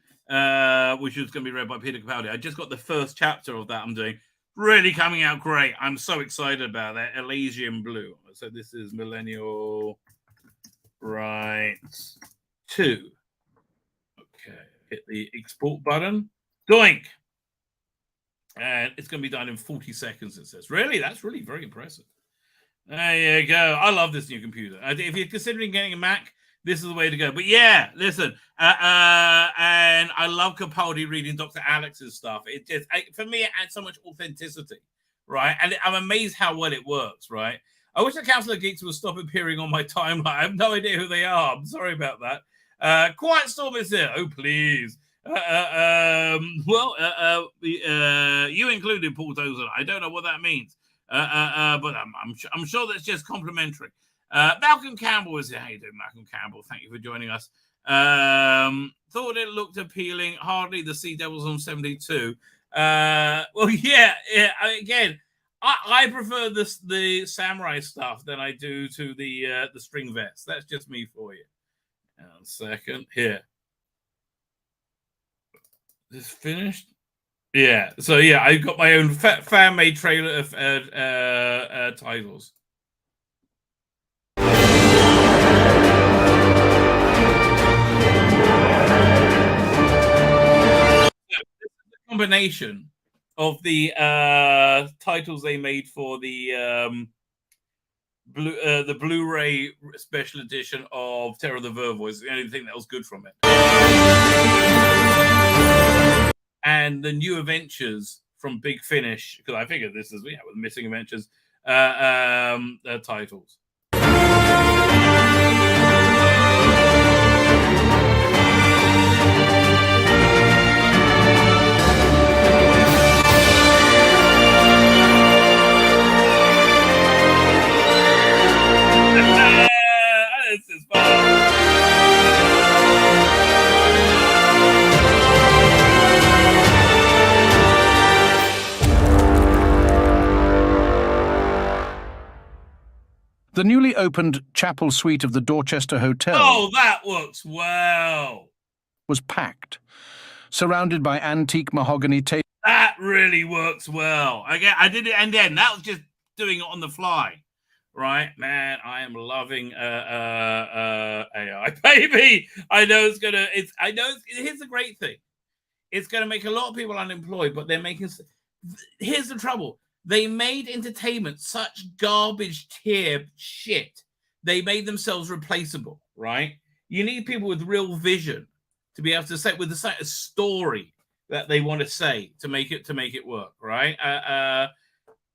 Which is going to be read by Peter Capaldi. I just got the first chapter of that I'm doing. Really coming out great. I'm so excited about that. Elysian Blue. So this is Millennial Rights 2. Okay. Hit the export button. Doink. And it's going to be done in 40 seconds, it says. Really? That's really very impressive. There you go. I love this new computer. If you're considering getting a Mac, this is the way to go. But yeah, listen, and I love Capaldi reading Dr. Alex's stuff. It just, for me, it adds so much authenticity, right? And I'm amazed how well it works, right? I wish the Council of Geeks would stop appearing on my timeline. I have no idea who they are. I'm sorry about that. Quiet Storm is here. Oh, please. You included, Paul Tozer. I don't know what that means, but I'm sure that's just complimentary. Malcolm Campbell is here. How you doing, Malcolm Campbell? Thank you for joining us. Thought it looked appealing. Hardly the Sea Devils on 72. Well, yeah. Again, I prefer the samurai stuff than I do to the string vest. That's just me for you. Hang on a second. Here. This finished? Yeah. So yeah, I've got my own fan-made trailer of titles. Combination of the titles they made for the Blu-ray special edition of Terror of the Vervoids. The only thing that was good from it, and the New Adventures from Big Finish, because I figured this is with Missing Adventures titles. This is fun. The newly opened chapel suite of the Dorchester Hotel Oh, that works well. was packed, surrounded by antique mahogany tables. That really works well. Again, I did it, and then that was just doing it on the fly, right? Man, I am loving AI, baby. I know it's gonna. Here's the great thing. It's gonna make a lot of people unemployed, but they're making. Here's the trouble. They made entertainment such garbage tier shit. They made themselves replaceable, right? You need people with real vision to be able to say with a story that they want to say to make it work, right? I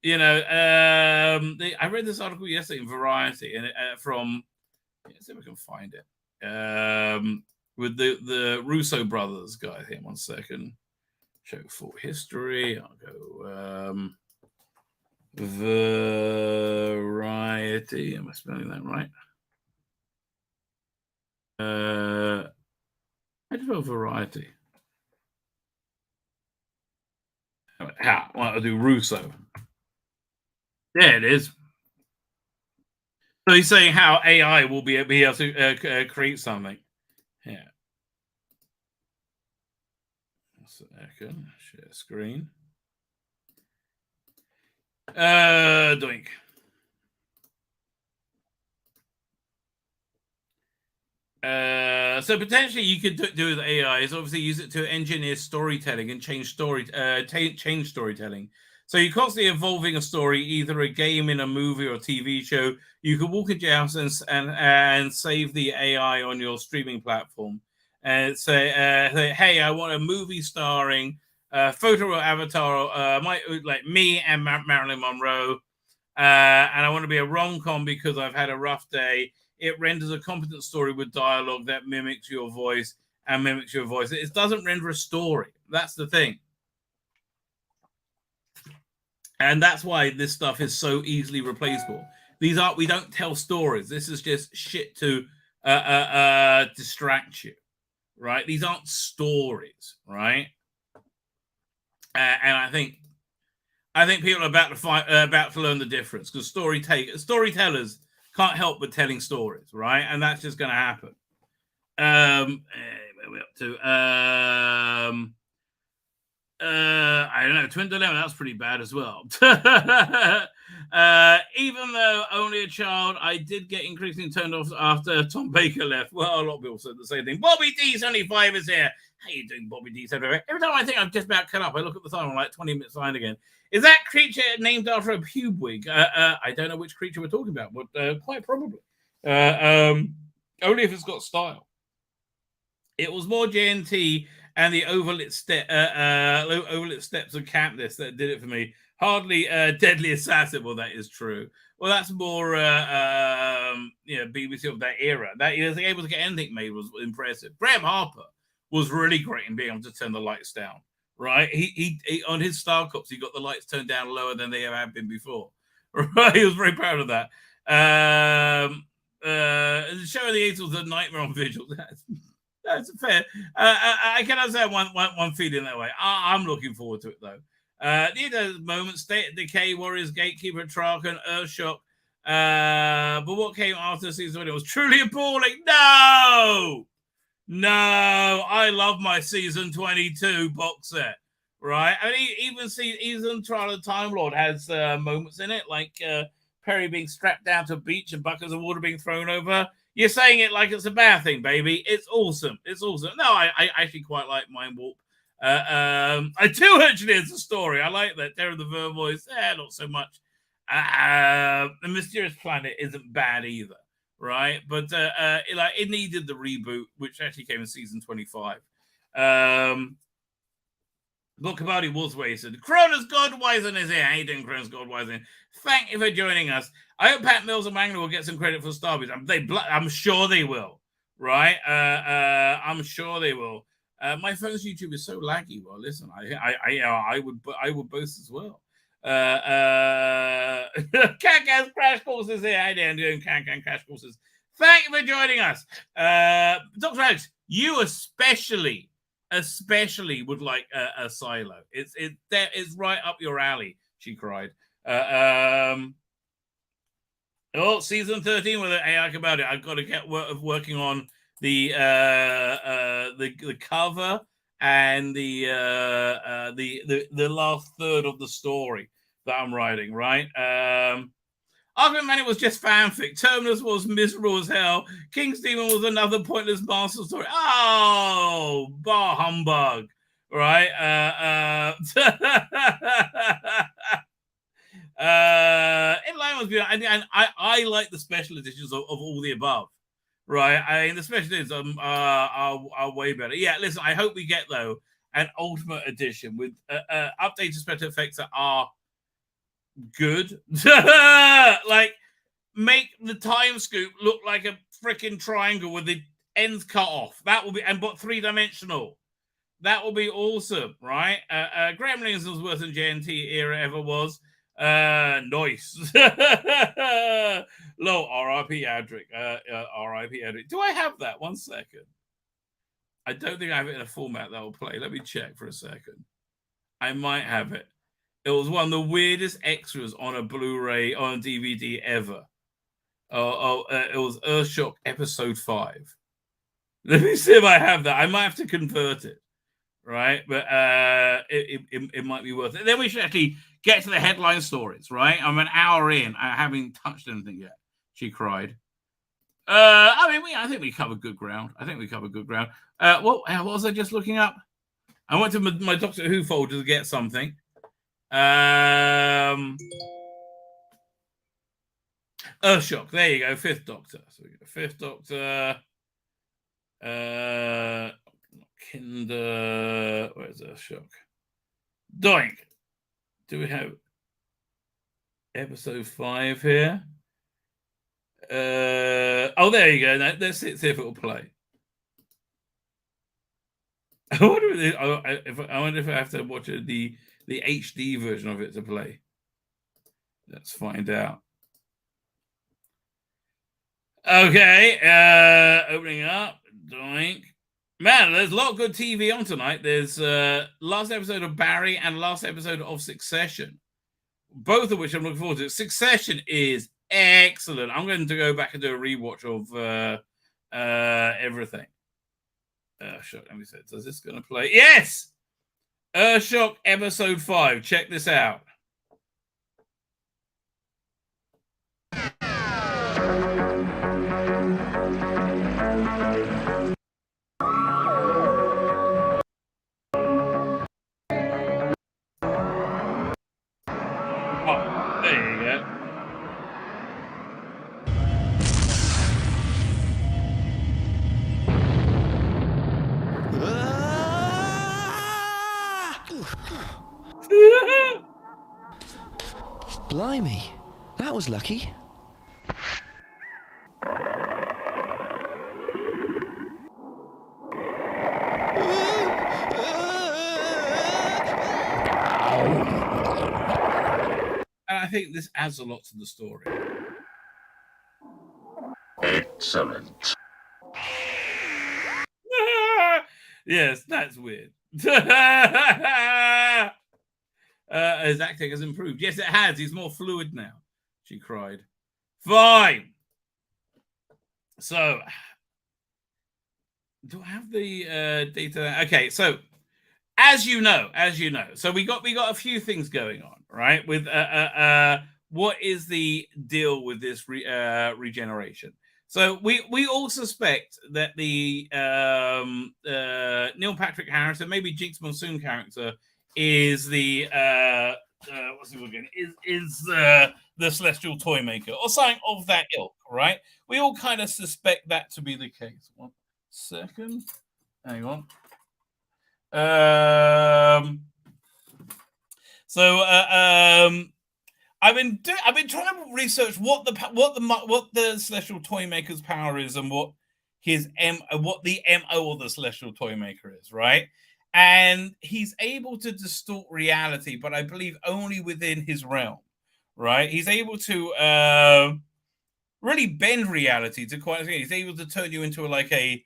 read this article yesterday in Variety, and from let's see if I can find it. With the Russo brothers guy here. 1 second. Show full history. I'll go Variety. Am I spelling that right? I just wrote Variety. How? Well, I'll do Russo. There it is. So he's saying how AI will be able to create something. Yeah. Second, share screen. Doink. So potentially you could do with AI is obviously use it to engineer storytelling and change storytelling. So you're constantly evolving a story, either a game in a movie or a TV show. You could walk into your house and save the AI on your streaming platform and say, hey, I want a movie starring photo or avatar, like me and Marilyn Monroe, and I want to be a rom-com because I've had a rough day. It renders a competent story with dialogue that mimics your voice and mimics your voice. It doesn't render a story. That's the thing. And that's why this stuff is so easily replaceable. We don't tell stories. This is just shit to distract you, right? These aren't stories, right? And I think people are about to learn the difference, because storytellers can't help but telling stories, right? And that's just going to happen. Where are we up to? I don't know. Twin Dilemma, that's pretty bad as well. Even though only a child, I did get increasingly turned off after Tom Baker left. Well, a lot of people said the same thing. Bobby D75 is here. How you doing, Bobby D75? Every time I think I'm just about cut up, I look at the time, I'm like 20 minutes behind again. Is that creature named after a pube wig? I don't know which creature we're talking about, but quite probably. Only if it's got style. It was more JNT and the overlit steps of Katniss that did it for me. Hardly Deadly Assassin. Well, that is true. Well, that's more BBC of that era. That he was able to get anything made was impressive. Graham Harper was really great in being able to turn the lights down. Right? He on his Star Cops, he got the lights turned down lower than they ever had been before. Right? He was very proud of that. The show of the Angels, The Nightmare on Vigil. That's fair. I can understand one feeling that way. I'm looking forward to it, though. These moments, State of Decay, Warriors, Gatekeeper, Traken, Earthshock. But what came after season 1? It was truly appalling. No, I love my season 22 box set, right? I mean, even Trial of the Time Lord has moments in it, like Perry being strapped down to a beach and buckets of water being thrown over. You're saying it like it's a bad thing, baby. It's awesome. It's awesome. No, I actually quite like Mind Warp. I do actually as a story. I like that. Terror of the Vervoice. Not so much. The Mysterious Planet isn't bad either, right? But it needed the reboot, which actually came in season 25. Look, Kabadi was wasted. Cronus Godwisen is here. How you doing, Cronus Godwisen? Thank you for joining us. I hope Pat Mills and Wagner will get some credit for Starbeast. I'm sure they will, right? I'm sure they will. My phone's YouTube is so laggy. Well, listen, I would boast as well. Can Crash Courses here. How you doing, Can Crash Courses? Thank you for joining us. Dr. Alex, you especially would like a silo. It's right up your alley, she cried. Oh, season 13 with it. Hey, I about it. I've got to get working on the cover and the last third of the story that I'm writing. Right. Argument Man, it was just fanfic. Terminus was miserable as hell. King's Demon was another pointless master story. Oh, bar humbug. Right. In line was beautiful, and I like the special editions of all the above, right? I mean, the special editions are way better. Yeah, listen, I hope we get though an ultimate edition with updated special effects that are good. Like, make the time scoop look like a freaking triangle with the ends cut off. That will be, but 3-dimensional. That will be awesome, right? Gremlins was worse than JNT era ever was. Nice. Low R.I.P. Adric. R.I.P. Adric. Do I have that? 1 second. I don't think I have it in a format that will play. Let me check for a second. I might have it. It was one of the weirdest extras on a Blu-ray, on a DVD ever. It was Earthshock Episode 5. Let me see if I have that. I might have to convert it. Right, but it might be worth it. Then we should actually get to the headline stories, right? I'm an hour in. I haven't touched anything yet. She cried. I think we covered good ground. What was I just looking up? I went to my Doctor Who folder to get something. Earthshock. There you go. 5th Doctor. So we go 5th Doctor. Kinder, where's Earthshock? Doink. Do we have episode 5 here? Oh, there you go. Now, let's see if it will play. I wonder if I have to watch the HD version of it to play. Let's find out. Okay, opening up. Doink. Man, there's a lot of good TV on tonight. There's last episode of Barry and last episode of Succession, both of which I'm looking forward to. Succession is excellent. I'm going to go back and do a rewatch of everything. Earthshock, let me see. Is this going to play? Yes! Earthshock episode 5. Check this out. Blimey, that was lucky. And I think this adds a lot to the story. Excellent. Yes, that's weird. His acting has improved. Yes, it has. He's more fluid now. She cried. Fine. So, do I have the data? Okay, so as you know, so we got a few things going on, right? With what is the deal with this regeneration? So we all suspect that the Neil Patrick Harris and maybe Jinx Monsoon character is the what's it again? Is the Celestial Toy Maker or something of that ilk, right? We all kind of suspect that to be the case. 1 second, hang on. I've been trying to research what the Celestial Toy Maker's power is and what the MO of the Celestial Toy Maker is, right? And he's able to distort reality, but I believe only within his realm, right? He's able to really bend reality to quite a thing. He's able to turn you into like a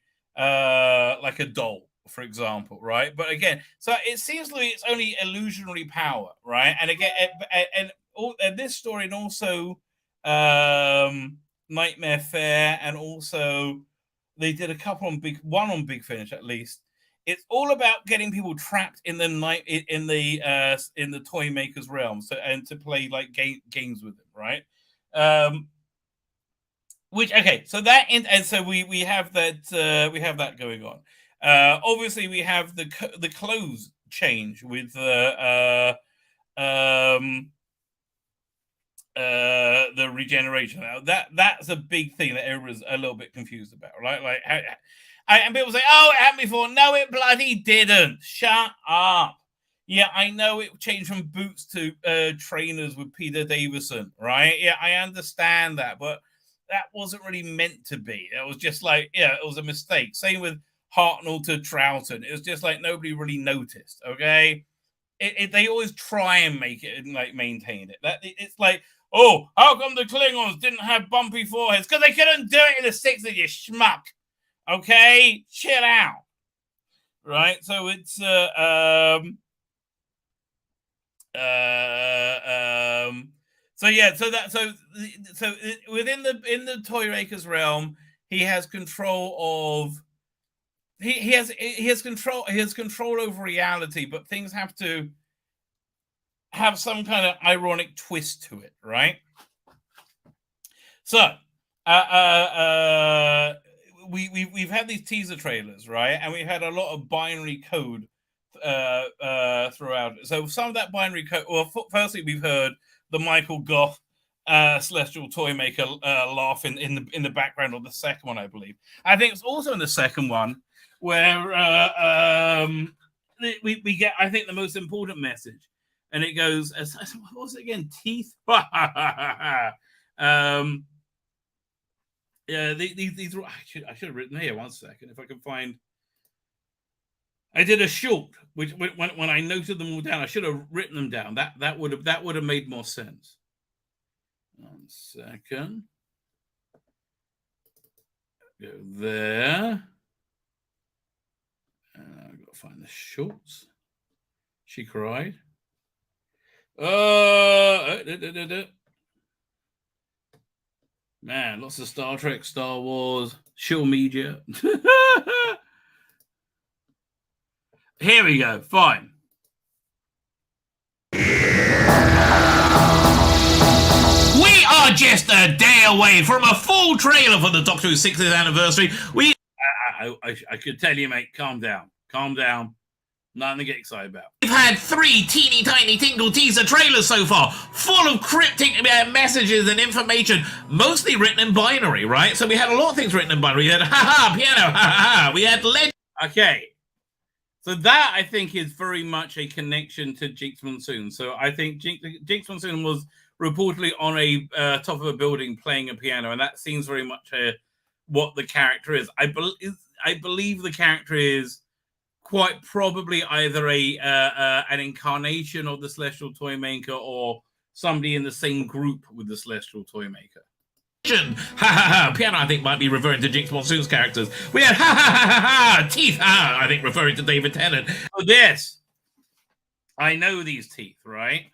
doll, for example, right? But again, so it seems like it's only illusionary power, right? And again, and this story, and also Nightmare Fair, and also they did a couple on one on Big Finish at least. It's all about getting people trapped in the toy maker's realm, so and to play like games with them, right? Which okay, so that and so we have that going on. Obviously, we have the clothes change with the regeneration. Now that's a big thing that everyone's a little bit confused about, right? Like, and people say, "Oh, it happened before." No, it bloody didn't. Shut up. Yeah, I know it changed from boots to trainers with Peter Davison, right? Yeah, I understand that, but that wasn't really meant to be. It was just like, yeah, it was a mistake. Same with Hartnell to Troughton. It was just like nobody really noticed. Okay, they always try and make it and like maintain it. It's like, oh, how come the Klingons didn't have bumpy foreheads? Because they couldn't do it in the 60s, you schmuck. Okay, chill out. Right, so it's so yeah, so within the toy maker's realm, he has control of he has control over reality, but things have to have some kind of ironic twist to it, right? So we've had these teaser trailers, right? And we've had a lot of binary code throughout. So some of that binary code. Well, firstly, we've heard the Michael Goff celestial toy maker laugh in the background of the second one, I believe. I think it's also in the second one where we get, I think, the most important message, and it goes, what was it again? Teeth. Yeah, these I should have written here. One second, if I can find. I did a short, which when I noted them all down, I should have written them down. That would have made more sense. 1 second. Go there. I've got to find the shorts. She cried. Man, lots of Star Trek, Star Wars, Shill Media. Here we go. Fine. We are just a day away from a full trailer for the Doctor Who 60th anniversary. I could tell you, mate, calm down. Calm down. Nothing to get excited about. We've had 3 teeny tiny tingle teaser trailers so far, full of cryptic messages and information, mostly written in binary, right? So we had a lot of things written in binary. We had ha-ha, piano, ha-ha. We had legend. Okay. So that, I think, is very much a connection to Jinx Monsoon. So I think Jinx Monsoon was reportedly on a top of a building playing a piano, and that seems very much what the character is. I believe the character is quite probably either an incarnation of the Celestial Toymaker or somebody in the same group with the Celestial Toymaker. Ha ha ha! Piano, I think, might be referring to Jinx Monsoon's characters. We had ha ha ha ha! Teeth, I think, referring to David Tennant. Oh, this. I know these teeth, right?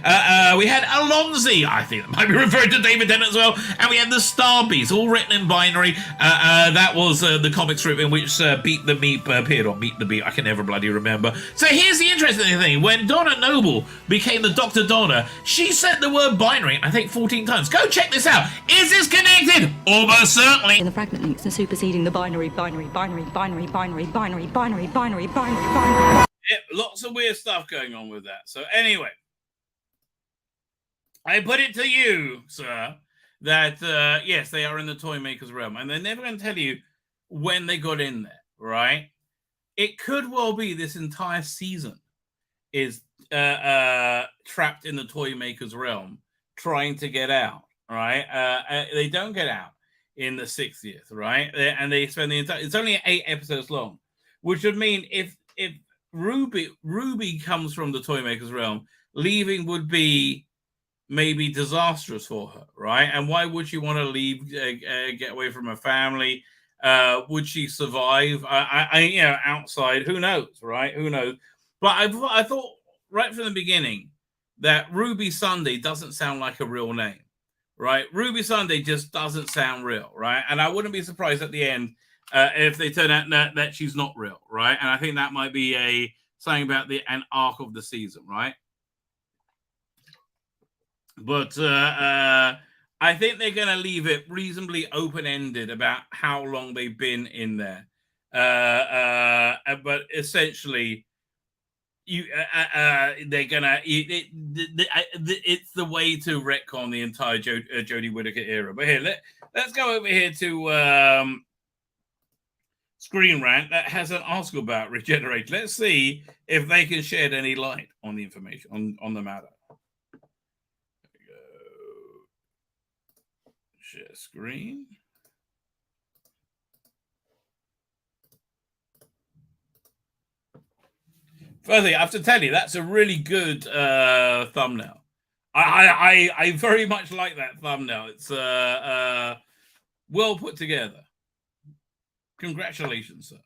We had Alonzi, I think that might be referring to David Tennant as well, and we had the Star Beast, all written in binary. That was the comic strip in which Beat the Meep appeared, or Meet the Beat, I can never bloody remember. So here's the interesting thing: when Donna Noble became the Dr. Donna, she said the word binary, I think, 14 times. Go check this out. Is this connected? Almost certainly. In the fragment links are superseding the binary. Yeah, lots of weird stuff going on with that. So anyway, I put it to you, sir, that yes, they are in the toy maker's realm, and they're never going to tell you when they got in there, right? It could well be this entire season is trapped in the toy maker's realm, trying to get out, right? They don't get out in the 60th, right? And they spend the entire. It's only 8 episodes long, which would mean if Ruby comes from the toy maker's realm, leaving would be maybe disastrous for her, right? And why would she want to leave, get away from her family? Would she survive? Outside, who knows, right? Who knows? But I thought right from the beginning that Ruby Sunday doesn't sound like a real name, right? Ruby Sunday just doesn't sound real, right? And I wouldn't be surprised at the end if they turn out that she's not real, right? And I think that might be something about an arc of the season, right? But I think they're going to leave it reasonably open-ended about how long they've been in there. But essentially, they're gonna. It's the way to retcon the entire Jodie Whittaker era. But here, let's go over here to Screen Rant that has an article about Regeneration. Let's see if they can shed any light on the information on the matter. There we go. Share screen. Firstly, I have to tell you, that's a really good thumbnail. I very much like that thumbnail. It's well put together. Congratulations, sir.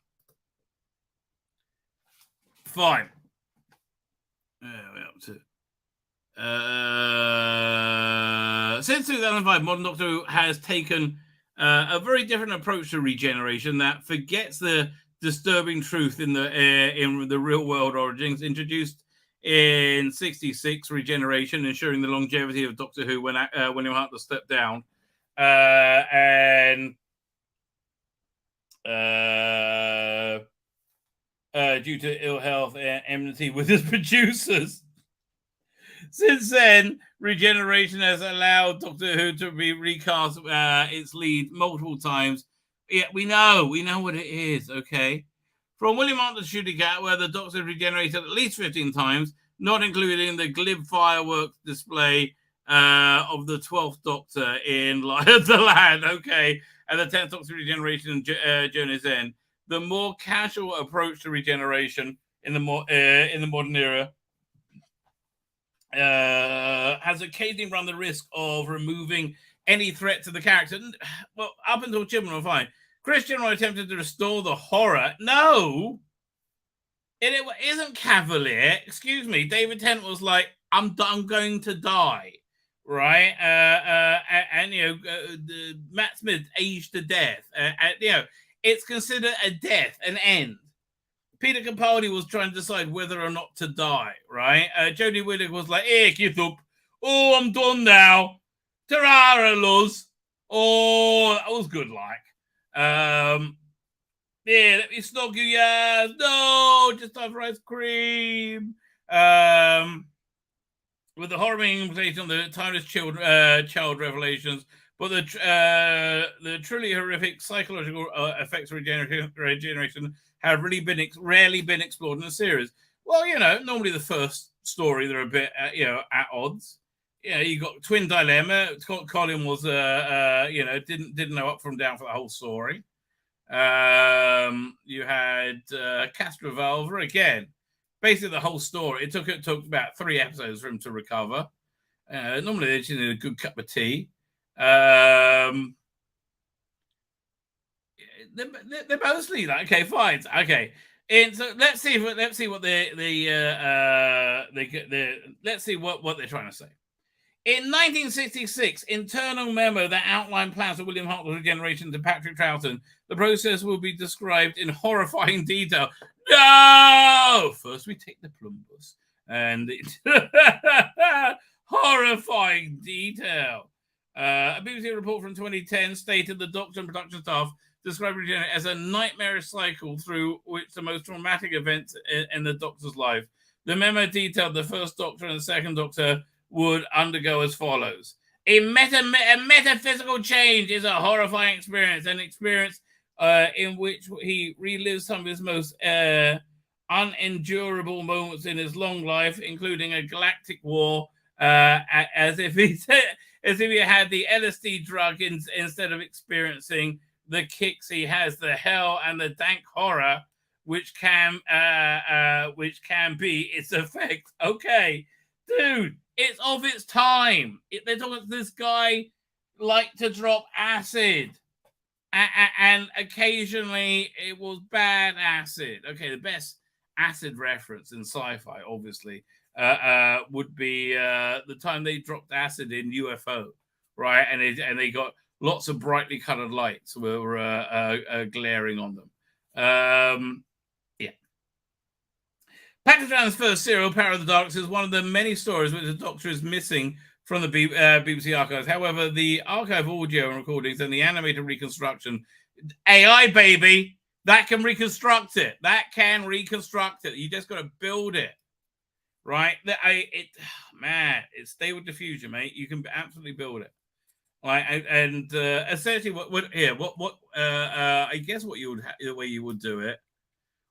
Fine. Up to. Since 2005, Modern Doctor Who has taken a very different approach to Regeneration that forgets the disturbing truth in the real world origins introduced in '66. Regeneration, ensuring the longevity of Doctor Who when William Hartnell stepped down, and due to ill health and enmity with his producers. Since then, Regeneration has allowed Doctor Who to be recast its lead multiple times. Yeah, we know what it is, okay? From William Hartnell's shooting out, where the Doctor regenerated at least 15 times, not including the glib fireworks display of the 12th Doctor in Light of the Land, okay, and the 10th Doctor regeneration in Journey's End. The more casual approach to regeneration in the modern era has occasionally run the risk of removing any threat to the character. Well, up until Chibnall, fine. Chris Chibnall attempted to restore the horror. No, it isn't cavalier. Excuse me. David Tennant was like, I'm going to die, right? And Matt Smith aged to death. It's considered a death, an end. Peter Capaldi was trying to decide whether or not to die, right? Jodie Whittaker was like, hey, get up. Oh, I'm done now. Ta-ra, Luz. Oh, that was good, like. Yeah, let me snog you, yes. No, just time for ice cream. With the horrifying implication on the timeless child revelations, but the truly horrific psychological effects of regeneration have rarely been explored in the series. Well, normally the first story they're a bit, at odds. You got twin dilemma. Colin was, didn't know up from down for the whole story. You had Castrovalva again. Basically, the whole story. It took about 3 episodes for him to recover. Normally, they just need a good cup of tea. They're mostly like, okay, fine, okay. And so let's see what they're trying to say. In 1966, internal memo that outlined plans for William Hartnell's regeneration to Patrick Troughton. The process will be described in horrifying detail. No! First, we take the plumbus. And horrifying detail. A BBC report from 2010 stated the Doctor and production staff described regeneration as a nightmarish cycle through which the most traumatic events in the Doctor's life. The memo detailed the first Doctor and the second Doctor would undergo as follows. A metaphysical change is a horrifying experience, an experience in which he relives some of his most unendurable moments in his long life, including a galactic war, as if he had the LSD drug instead of experiencing the kicks he has, the hell and the dank horror which can be its effect. Okay, dude, it's of its time. They're talking about this guy like to drop acid, and occasionally it was bad acid. Okay, the best acid reference in sci-fi, obviously, would be the time they dropped acid in UFO, right? And they got lots of brightly colored lights were glaring on them. Yeah. Patrick Brown's first serial, Power of the Darks, is one of the many stories which the Doctor is missing from the BBC archives. However, the archive audio and recordings and the animated reconstruction, AI, baby, that can reconstruct it. That can reconstruct it. You just got to build it, right? It's stable diffusion, mate. You can absolutely build it. Right, and essentially, I guess what the way you would do it.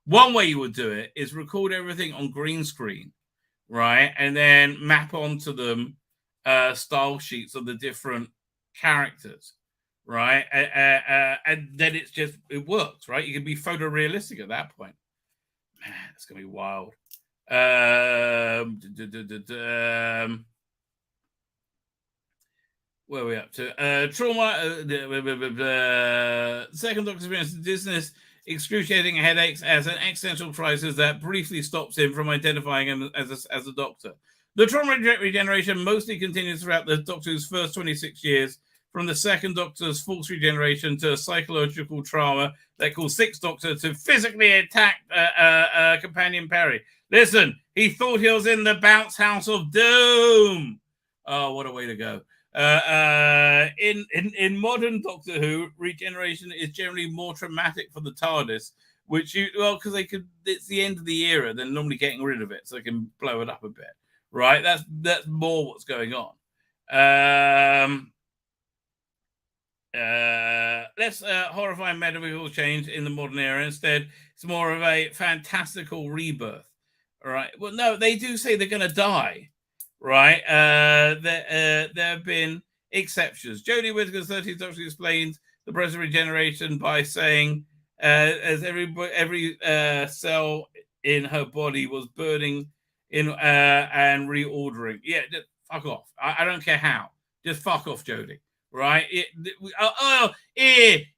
One way you would do it is record everything on green screen, right, and then map onto them style sheets of the different characters, right, and then it works, right? You can be photorealistic at that point. Man, it's gonna be wild. Where are we up to? Trauma. Second Doctor experiences dizziness, excruciating headaches as an existential crisis that briefly stops him from identifying him as a Doctor. The trauma regeneration mostly continues throughout the Doctor's first 26 years, from the second Doctor's false regeneration to a psychological trauma that caused Sixth Doctor to physically attack companion Perry. Listen, he thought he was in the bounce house of doom. Oh, what a way to go. In modern Doctor Who, regeneration is generally more traumatic for the TARDIS, because it's the end of the era, they're normally getting rid of it so they can blow it up a bit, right? That's more what's going on. Less horrifying medical change in the modern era. Instead, it's more of a fantastical rebirth. All right. Well, no, they do say they're going to die. Right, there have been exceptions. Jodie Whittaker's 13th Doctor explains the process of regeneration by saying, as every cell in her body was burning in and reordering. Yeah, just fuck off. I don't care how. Just fuck off, Jodie. Right?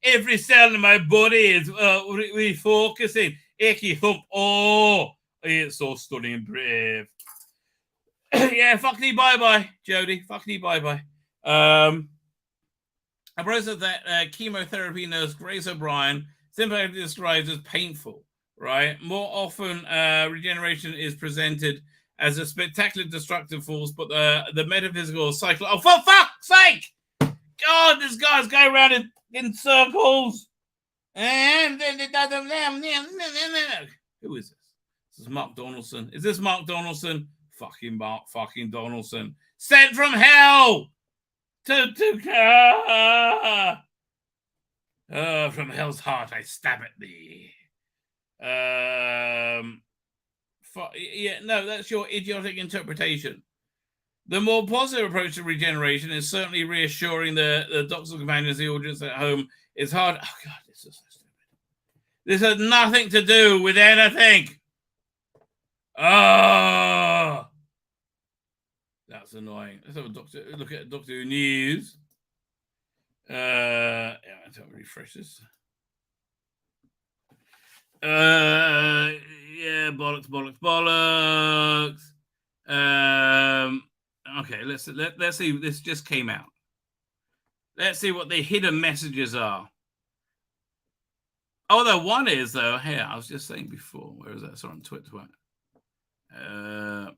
Every cell in my body is refocusing. Icky thump. Oh, it's so stunning and brave. Yeah, fuck thee, bye-bye, Jodie. Fuck thee, bye-bye. A process that chemotherapy nurse Grace O'Brien simply describes as painful, right? More often, regeneration is presented as a spectacular destructive force, but the metaphysical cycle... Oh, for fuck's sake! God, this guy's going around in circles. And then it doesn't... Who is this? This is Mark Donaldson. Is this Mark Donaldson? Fucking Mark fucking Donaldson. Sent from hell from hell's heart I stab at thee. Yeah, no, that's your idiotic interpretation. The more positive approach to regeneration is certainly reassuring the Doctor's companions, the audience at home. It's hard. Oh God, this is so stupid. This has nothing to do with anything. Oh, that's annoying. Let's have a look at Doctor Who news. Yeah, let's have a refresh this. Yeah, bollocks. Okay, let's see. This just came out. Let's see what the hidden messages are. Oh, the one is though. Hey, I was just saying before. Where is that? Sorry, on Twitter. Hashtag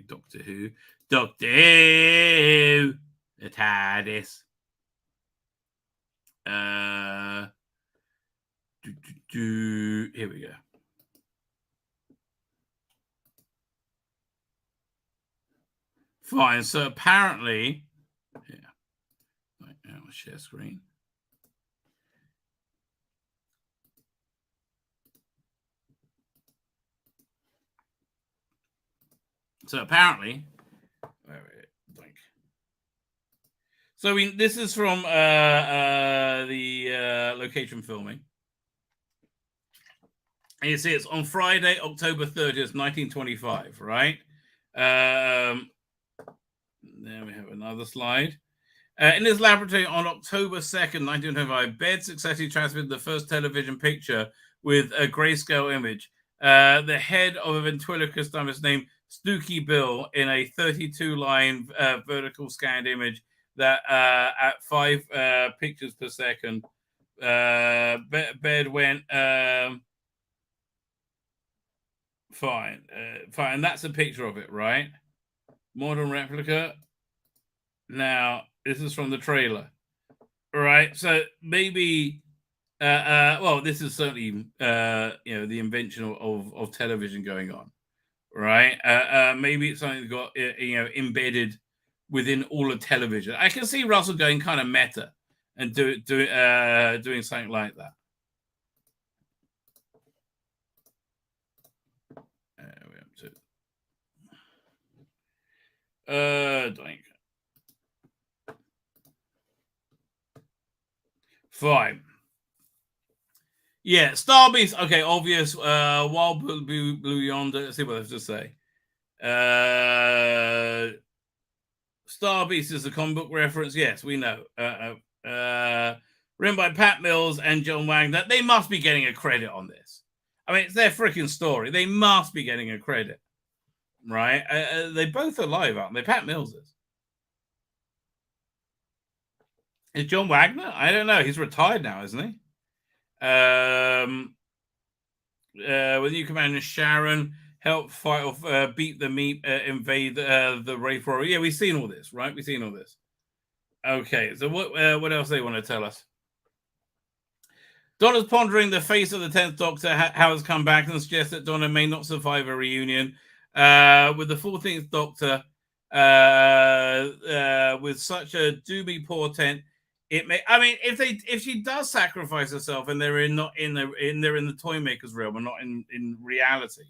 Doctor Who. Doctor Who. The TARDIS. Here we go. Fine. So apparently, yeah. Right, now I'll share screen. So apparently, so this is from the location filming. And you see it's on Friday, October 30th, 1925, right? There we have another slide. In his laboratory on October 2nd, 1925, Baird successfully transmitted the first television picture with a grayscale image. The head of a ventriloquist named Stooky Bill in a 32-line vertical scanned image that at 5 pictures per second, bed went fine. And that's a picture of it, right? Modern replica. Now, this is from the trailer, right? So maybe, well, this is certainly, the invention of television going on, right? Maybe it's something that got, embedded within all of television. I can see Russell going kind of meta and doing something like that. Doink. Fine. Yeah, Star Beast. Okay, obvious. Wild Blue Yonder. Let's see what I have to say. Star Beast is a comic book reference. Yes, we know. Written by Pat Mills and John Wagner. They must be getting a credit on this. I mean, it's their freaking story. They must be getting a credit, right? They both are live, aren't they? Pat Mills is. Is John Wagner? I don't know. He's retired now, isn't he? With new commander Sharon, help fight off, beat the meat, invade the Wraith Warrior. Yeah, we've seen all this, right? We've seen all this. Okay, so what else they want to tell us? Donna's pondering the face of the 10th Doctor, how it's come back, and suggests that Donna may not survive a reunion. With the 14th Doctor, with such a doomy portent, it may. I mean, if she does sacrifice herself and they're in the toy maker's realm and not in reality,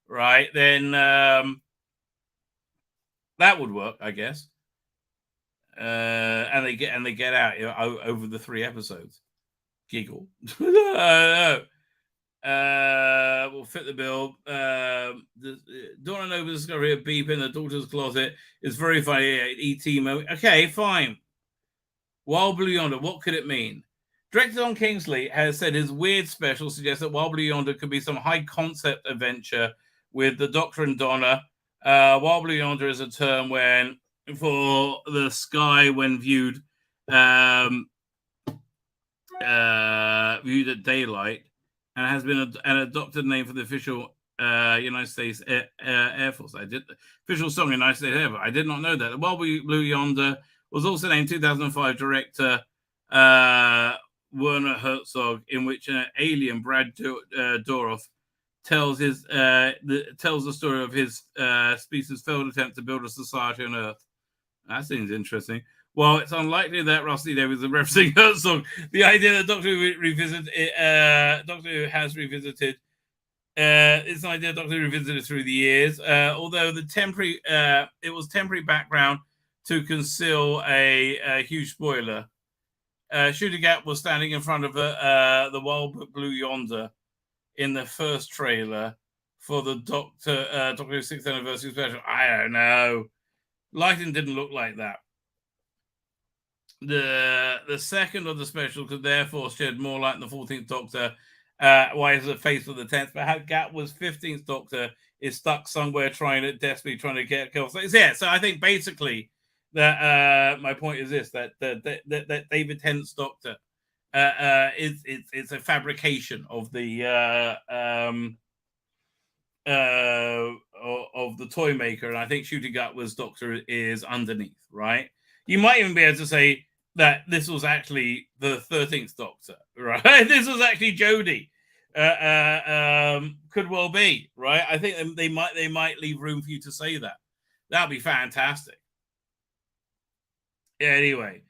right? Then that would work, I guess. And they get out over the 3 episodes. Giggle. We'll fit the bill. Donna Nova's discovery of Beep in the daughter's closet is very funny. E.T. moment. Okay, fine. Wild Blue Yonder, what could it mean? Director Don Kingsley has said his weird special suggests that Wild Blue Yonder could be some high concept adventure with the Doctor and Donna. Wild Blue Yonder is a term for the sky when viewed at daylight, and has been an adopted name for the official United States Air Force. Official song in United States Air Force. I did not know that. The Wild Blue Yonder was also named 2005 director Werner Herzog, in which an alien, Brad Dourif, tells the story of his species' failed attempt to build a society on Earth. That seems interesting. While it's unlikely that Rusty Davies is referencing Herzog, the idea that Doctor Who has revisited it's an idea Doctor Who revisited through the years, although it was temporary background to conceal a huge spoiler. Shooter Gap was standing in front of the Wild Blue Yonder in the first trailer for the Doctor Who 6th anniversary special. I don't know. Lighting didn't look like that. The second of the special could therefore shed more light on the 14th Doctor. Why is the face of the 10th? But how Gap was 15th Doctor is stuck somewhere desperately trying to get killed. So I think basically that my point is this: that David Tennant's Doctor it's a fabrication of the toy maker, and I think Shooting Gut's Doctor is underneath, right? You might even be able to say that this was actually the 13th Doctor, right? This was actually Jodie. Could well be, right? I think they might leave room for you to say that. That'd be fantastic. Anyway,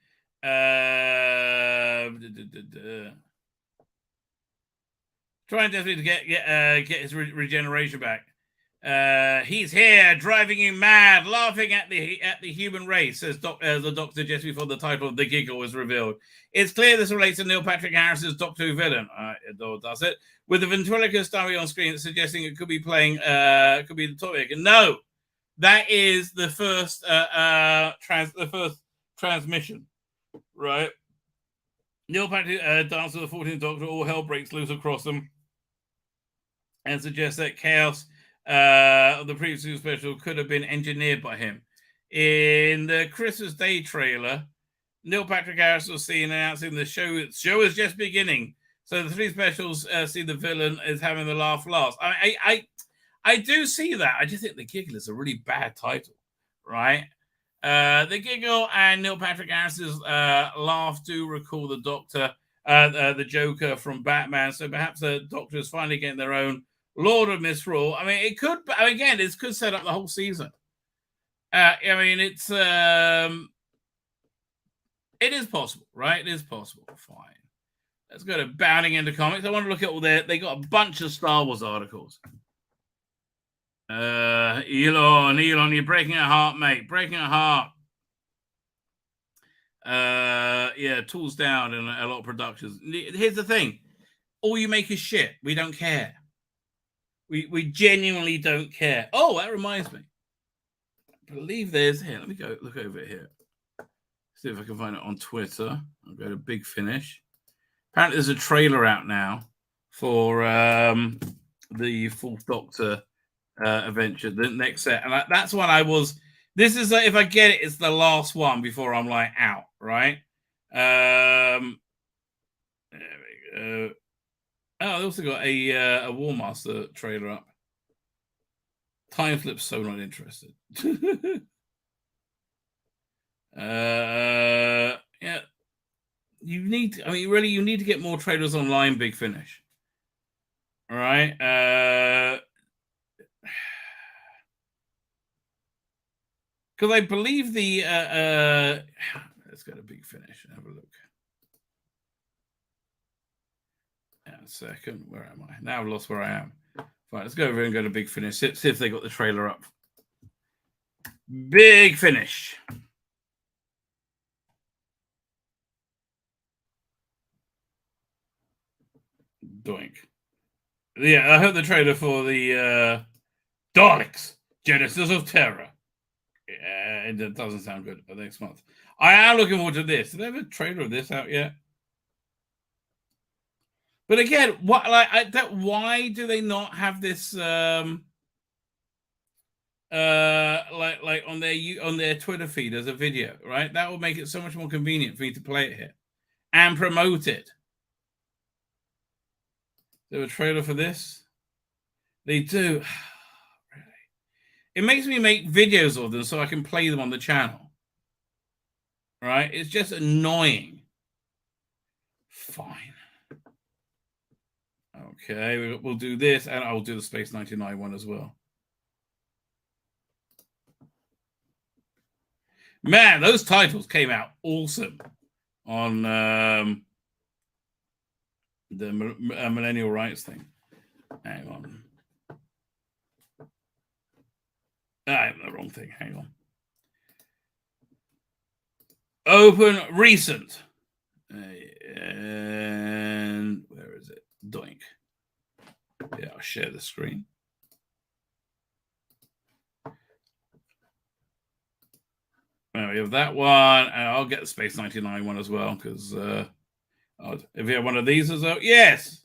trying desperately to get his regeneration back. He's here, driving you mad, laughing at the human race, says the Doctor just before the title of The Giggle was revealed. It's clear this relates to Neil Patrick Harris's Doctor Who villain. It does it. With the ventriloquist dummy on screen suggesting it could be the toy maker. No, that is the first transmission, right? Neil Patrick dances with the 14th Doctor, all hell breaks loose across them, and suggests that chaos of the previous special could have been engineered by him. In the Christmas Day trailer, Neil Patrick Harris was seen announcing the show. The show is just beginning. So the three specials see the villain is having the laugh last. I do see that. I just think The Giggle is a really bad title, right? The Giggle and Neil Patrick Harris's laugh do recall the Doctor, the Joker from Batman. So perhaps the Doctor is finally getting their own Lord of Misrule. I mean, it could. Again, this could set up the whole season. I mean, it is possible, right? It is possible. Fine. Let's go to Bounding into Comics. I want to look at all they got a bunch of Star Wars articles. Elon, you're breaking a heart, mate. Breaking a heart. Yeah, tools down and a lot of productions. Here's the thing. All you make is shit. We don't care. We genuinely don't care. Oh, that reminds me. I believe there's here. Let me go look over here. See if I can find it on Twitter. I'll go to Big Finish. Apparently, there's a trailer out now for the Fourth Doctor adventure, the next set, and that's what I was. This is if I get it, it's the last one before I'm like out, right? There we go. Oh, they also got a War Master trailer up. Time Flip's so not interested. Yeah. You need, I mean, really, you need to get more trailers online, Big Finish. All right. Because I believe the, let's go to Big Finish and have a look. Yeah, a second. Where am I? Now I've lost where I am. Fine, let's go over and go to Big Finish. See if they got the trailer up. Big Finish. Doink. Yeah, I heard the trailer for the Daleks, Genesis of Terror. Yeah, it doesn't sound good next month. I am looking forward to this. Did they have a trailer of this out yet? But again, what why do they not have this like on their Twitter feed as a video, right? That would make it so much more convenient for me to play it here and promote it. Is there a trailer for this? They do. Really? It makes me make videos of them so I can play them on the channel. Right? It's just annoying. Fine. Okay, we'll do this, and I'll do the Space 99 one as well. Man, those titles came out awesome on the millennial rights thing. Hang on. I have the wrong thing. Hang on. Open recent. And where is it? Doink. Yeah, I'll share the screen. Well, we have that one, and I'll get the Space 99 one as well, because if you have one of these as well, yes.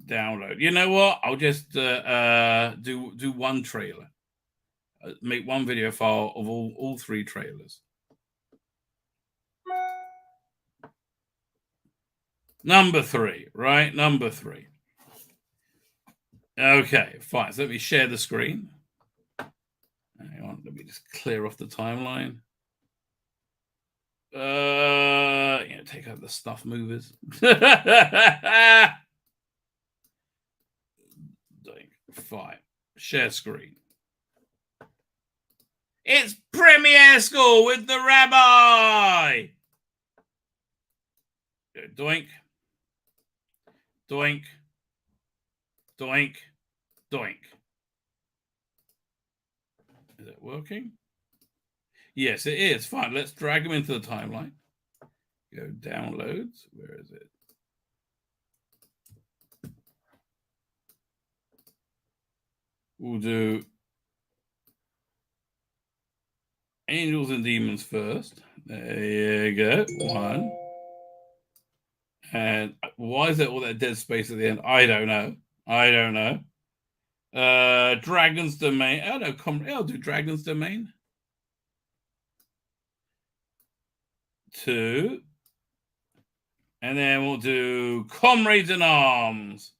Download. You know what? I'll just do one trailer. Make one video file of all three trailers. Number 3, right? Number 3. Okay, fine. So let me share the screen. Hang on, let me just clear off the timeline. Yeah, take out the stuff movers. Fine. Share screen. It's Premiere School with the Rabbi. Doink. Doink. Doink. Doink. Is it working? Yes, it is. Fine. Let's drag them into the timeline. Go downloads. Where is it? We'll do Angels and Demons first. There you go. 1. And why is there all that dead space at the end? I don't know. I don't know. Dragon's Domain. Oh no, I'll do Dragon's Domain. 2. And then we'll do Comrades in Arms.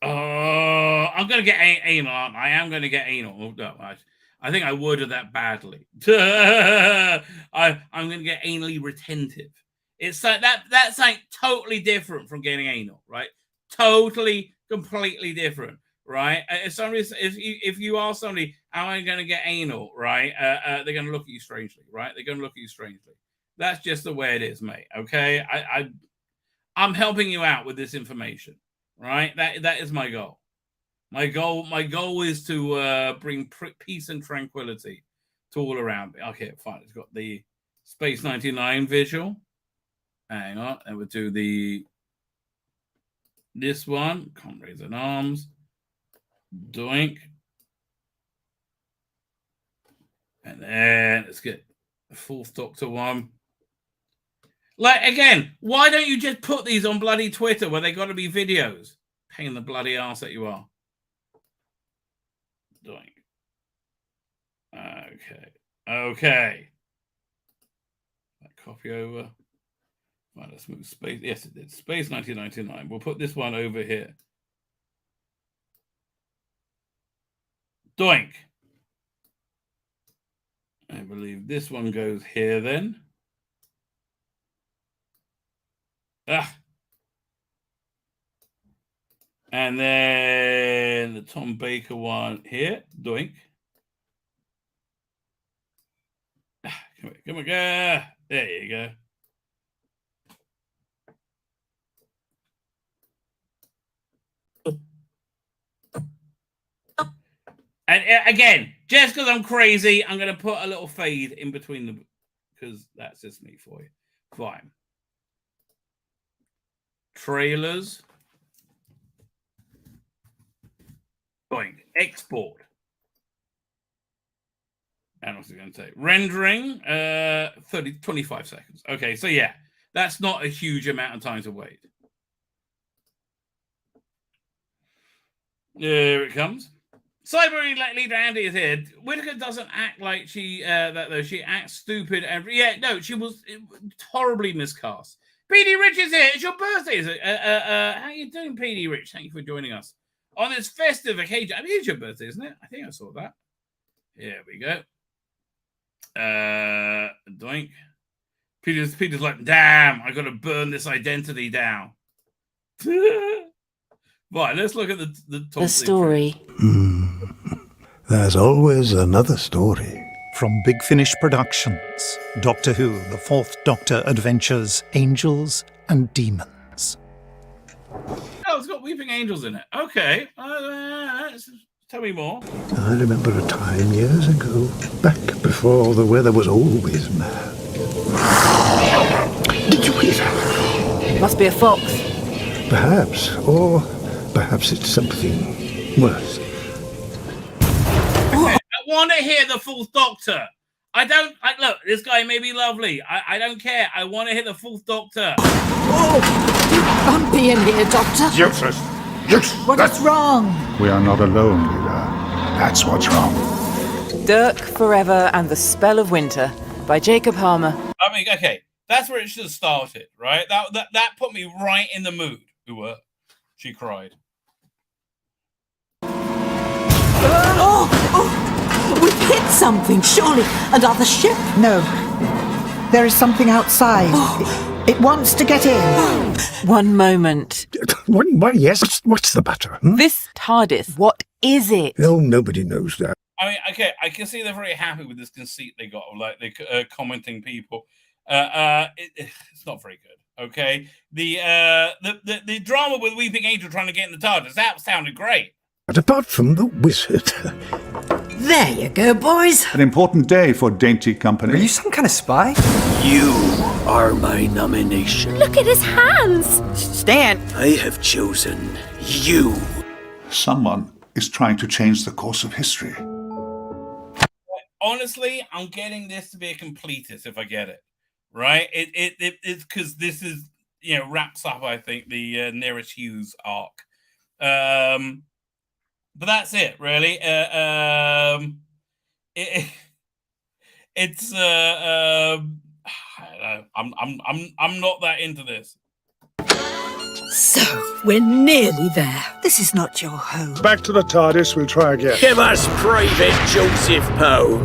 I'm going to get anal, aren't I? I am going to get anal. Oh, no, I think I worded that badly. I'm going to get anally retentive. It's like that's like totally different from getting anal, right? Totally, completely different, right? If you ask somebody, "Am I going to get anal?" Right? They're going to look at you strangely, right? They're going to look at you strangely. That's just the way it is, mate. Okay, I'm helping you out with this information, right? That is my goal. My goal is to bring peace and tranquility to all around me. Okay, fine. It's got the Space 99 visual. Hang on, and we'll do this one, Comrades in Arms. Doink. And then let's get the Fourth Doctor one. Like, again, why don't you just put these on bloody Twitter where they got to be videos? Pain in the bloody ass that you are. Doink. Okay. Copy over. Right, let's move space. Yes, it did. Space 1999. We'll put this one over here. Doink. I believe this one goes here then. And then the Tom Baker one here. Doink. Come on, go. There you go. And again, just because I'm crazy, I'm going to put a little fade in between them because that's just me for you. Fine. Trailers. Going export. And what's it going to take? Rendering 25 seconds. Okay, so yeah, that's not a huge amount of time to wait. There it comes. Cyber leader Andy is here. Whittaker doesn't act like she that though. She acts stupid every. Yeah, no, she was horribly miscast. PD Rich is here. It's your birthday, is it? How you doing, PD Rich? Thank you for joining us on this festive occasion. I mean, it's your birthday, isn't it? I think I saw that. Here we go. Doink. Peter's like, damn, I got to burn this identity down. Right, let's look at the story. There's always another story. From Big Finish Productions, Doctor Who, The Fourth Doctor Adventures, Angels and Demons. Oh, it's got Weeping Angels in it. Okay. Tell me more. I remember a time years ago, back before the weather was always mad. Did you hear that? Must be a fox. Perhaps, or perhaps it's something worse. I want to hear the Fourth Doctor. Look, this guy may be lovely. I don't care. I want to hear the Fourth Doctor. Oh, bumpy in here, Doctor. Useless. What's wrong? We are not alone, Leela. That's what's wrong. Dirk Forever and the Spell of Winter by Jacob Harmer. I mean, okay, that's where it should have started, right? That put me right in the mood. She cried. We've hit something, surely. Another ship? No. There is something outside. It wants to get in. One moment. Yes, what's the matter? This TARDIS, what is it? Oh, nobody knows that. I mean, okay, I can see they're very happy with this conceit they got of, like, the commenting people. It's not very good, okay? The drama with Weeping Angel trying to get in the TARDIS, that sounded great. But apart from the wizard... There you go, boys. An important day for Dainty Company. Are you some kind of spy? You are my nomination. Look at his hands. Stan. I have chosen you. Someone is trying to change the course of history. Honestly, I'm getting this to be a completist if I get it, right? It's because this is, wraps up, I think, the Nearest Hughes arc. But that's it, really. I'm not that into this. So, we're nearly there. This is not your home. Back to the TARDIS, we'll try again. Give us Private Joseph Poe.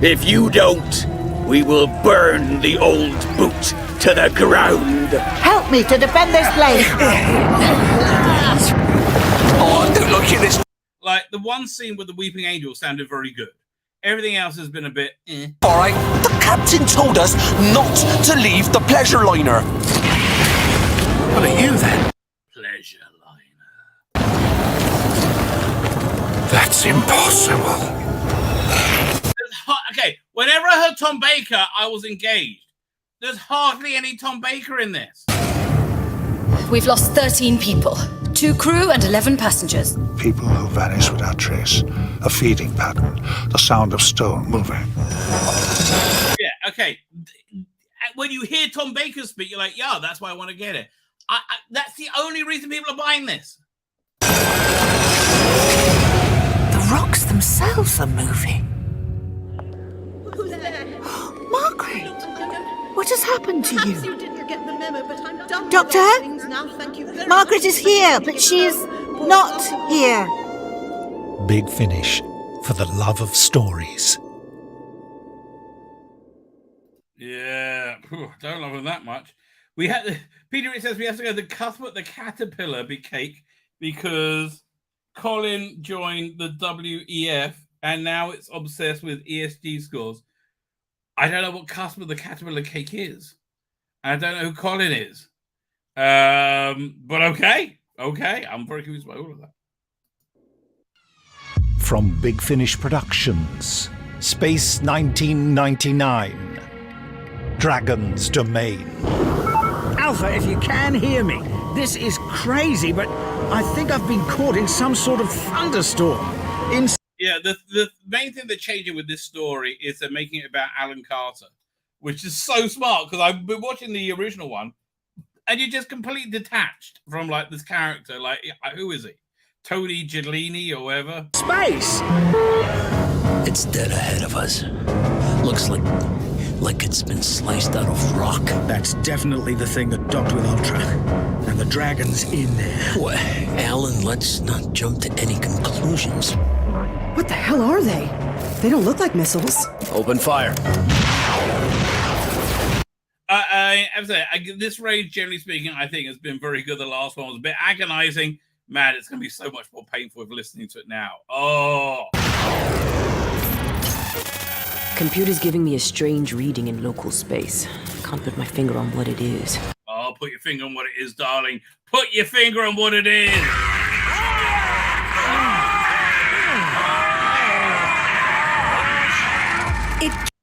If you don't, we will burn the old boot to the ground. Help me to defend this place. Oh, don't look at this. Like, the one scene with the Weeping Angel sounded very good. Everything else has been a bit All right, the captain told us not to leave the pleasure liner. What are you then? Pleasure liner. That's impossible. Okay, whenever I heard Tom Baker, I was engaged. There's hardly any Tom Baker in this. We've lost 13 people. 2 crew and 11 passengers. People who vanish without trace. A feeding pattern. The sound of stone moving. Yeah, okay. When you hear Tom Baker speak, you're like, yeah, that's why I want to get it. That's the only reason people are buying this. The rocks themselves are moving. Who's there? Margaret, what has happened to Perhaps you? you didn't get the memo, but I'm done Doctor? with things now. Thank you very Margaret much. is here, but she is not here. Big Finish, for the love of stories. Yeah, don't love it that much. We had Peter. It says we have to go to Cuthbert the Caterpillar big cake because Colin joined the WEF and now it's obsessed with ESG scores. I don't know what Cuthbert the Caterpillar cake is. I don't know who Colin is. But okay, I'm very confused by all of that. From Big Finish Productions, Space 1999, Dragon's Domain. Alpha, if you can hear me, this is crazy, but I think I've been caught in some sort of thunderstorm. Yeah, the main thing they're changing with this story is they're making it about Alan Carter, which is so smart because I've been watching the original one and you're just completely detached from like this character. Like, who is he? Tony Giuliani or whatever? Space! It's dead ahead of us. Looks like it's been sliced out of rock. That's definitely the thing that docked with Ultra. And the dragon's in there. Well, Alan, let's not jump to any conclusions. What the hell are they? They don't look like missiles. Open fire. This raid, generally speaking, I think has been very good. The last one was a bit agonizing. Man, it's going to be so much more painful with listening to it now. Oh. Computer's giving me a strange reading in local space. Can't put my finger on what it is. Oh, put your finger on what it is, darling. Put your finger on what it is.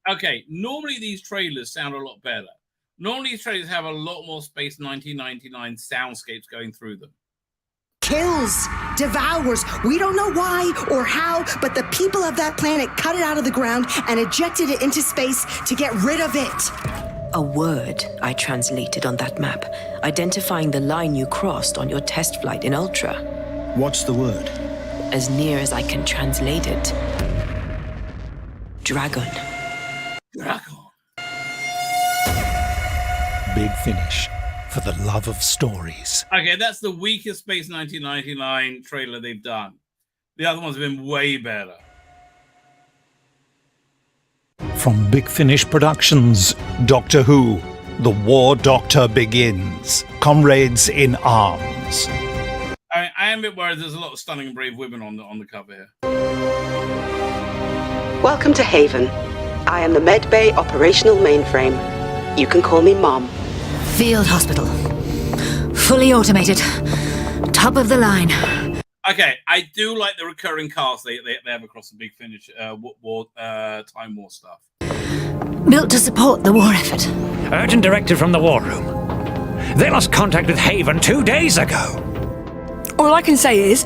Okay, normally these trailers sound a lot better. Normally these trailers have a lot more Space 1999 soundscapes going through them. Kills, devours. We don't know why or how, but the people of that planet cut it out of the ground and ejected it into space to get rid of it. A word I translated on that map, identifying the line you crossed on your test flight in Ultra. What's the word? As near as I can translate it. Dragon. Dragon. Big Finish, for the love of stories. Okay, that's the weakest Space 1999 trailer they've done. The other ones have been way better. From Big Finish Productions, Doctor Who, The War Doctor Begins. Comrades in Arms. I am a bit worried there's a lot of stunning and brave women on the cover here. Welcome to Haven. I am the Medbay operational mainframe. You can call me Mom. Field hospital. Fully automated. Top of the line. Okay, I do like the recurring cast they have across the Big Finish Time War stuff. Built to support the war effort. Urgent directive from the war room. They lost contact with Haven 2 days ago. All I can say is,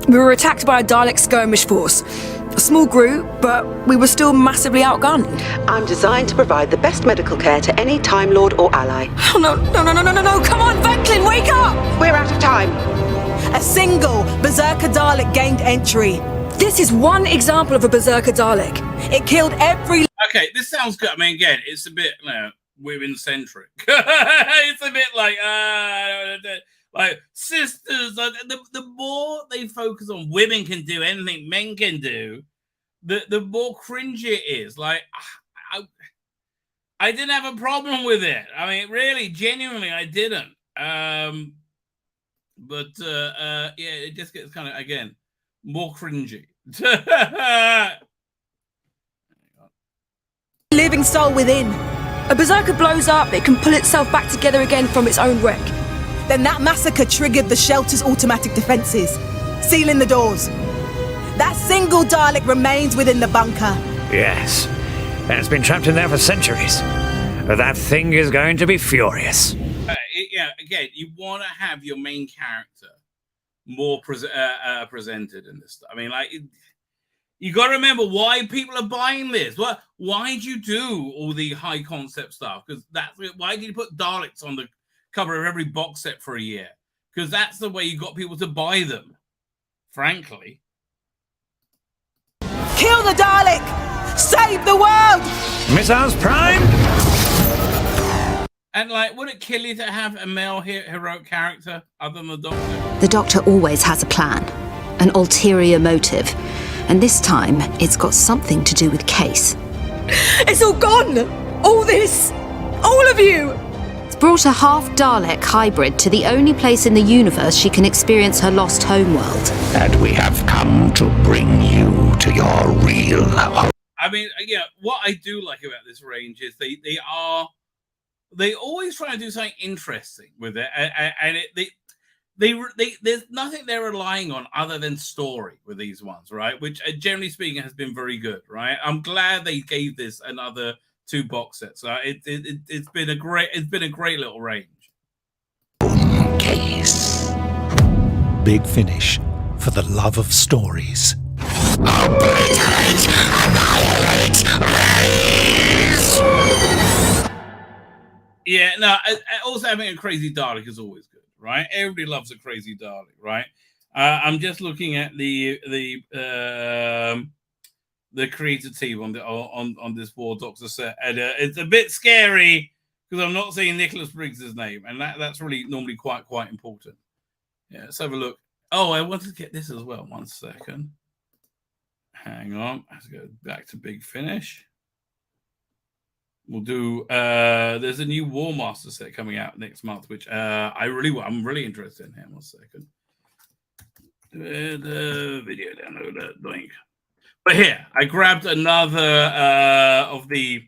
we were attacked by a Dalek skirmish force. A small group, but we were still massively outgunned. I'm designed to provide the best medical care to any Time Lord or ally. Oh, no, come on, Vecklin, wake up! We're out of time. A single Berserker Dalek gained entry. This is one example of a Berserker Dalek. It killed every... Okay, this sounds good. I mean, again, it's a bit, women-centric. It's a bit like sisters. The more they focus on women can do anything men can do, the more cringy it is. Like, I didn't have a problem with it. I mean, really, genuinely, I didn't. But yeah, it just gets kind of, again, more cringy. Living soul within. A berserker blows up, it can pull itself back together again from its own wreck. Then that massacre triggered the shelter's automatic defenses, sealing the doors. That single Dalek remains within the bunker. Yes, and it's been trapped in there for centuries. That thing is going to be furious. Yeah, again, you want to have your main character more presented in this stuff. I mean, like, you got to remember why people are buying this. Why'd you do all the high concept stuff? Because why did you put Daleks on the cover of every box set for a year? Because that's the way you got people to buy them, frankly. Kill the Dalek! Save the world! Missiles Prime! And, like, would it kill you to have a male heroic character other than the Doctor? The Doctor always has a plan, an ulterior motive. And this time, it's got something to do with Case. It's all gone! All this! All of you! It's brought a half-Dalek hybrid to the only place in the universe she can experience her lost homeworld. And we have come to bring you to your real home. I mean, yeah, what I do like about this range is they always try to do something interesting with it, and there's nothing they're relying on other than story with these ones, right? Which, generally speaking, has been very good, right? I'm glad they gave this another 2 box sets. It's been a great little range. Case. Big Finish, for the love of stories. Yeah, no. Also, having a crazy Dalek is always good, right? Everybody loves a crazy Dalek, right? I'm just looking at the creator team on this War Doctor set, and it's a bit scary because I'm not seeing Nicholas Briggs's name, and that's really normally quite important. Yeah, let's have a look. Oh, I wanted to get this as well. 1 second. Hang on. Let's go back to Big Finish. We'll do. There's a new War Master set coming out next month, which I'm really interested in. Him. 1 second. The video downloader link. But here, I grabbed another of the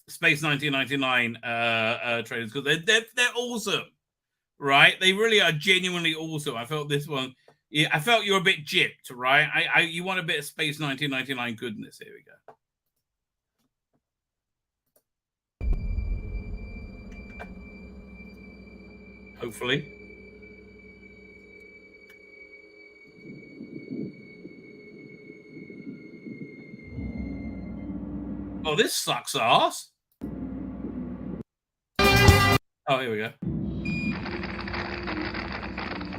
Space 1999 trailers because they're awesome, right? They really are genuinely awesome. I felt this one. Yeah, I felt you were a bit gypped, right? You want a bit of Space 1999 goodness. Here we go. Hopefully. Oh, this sucks ass. Oh, here we go.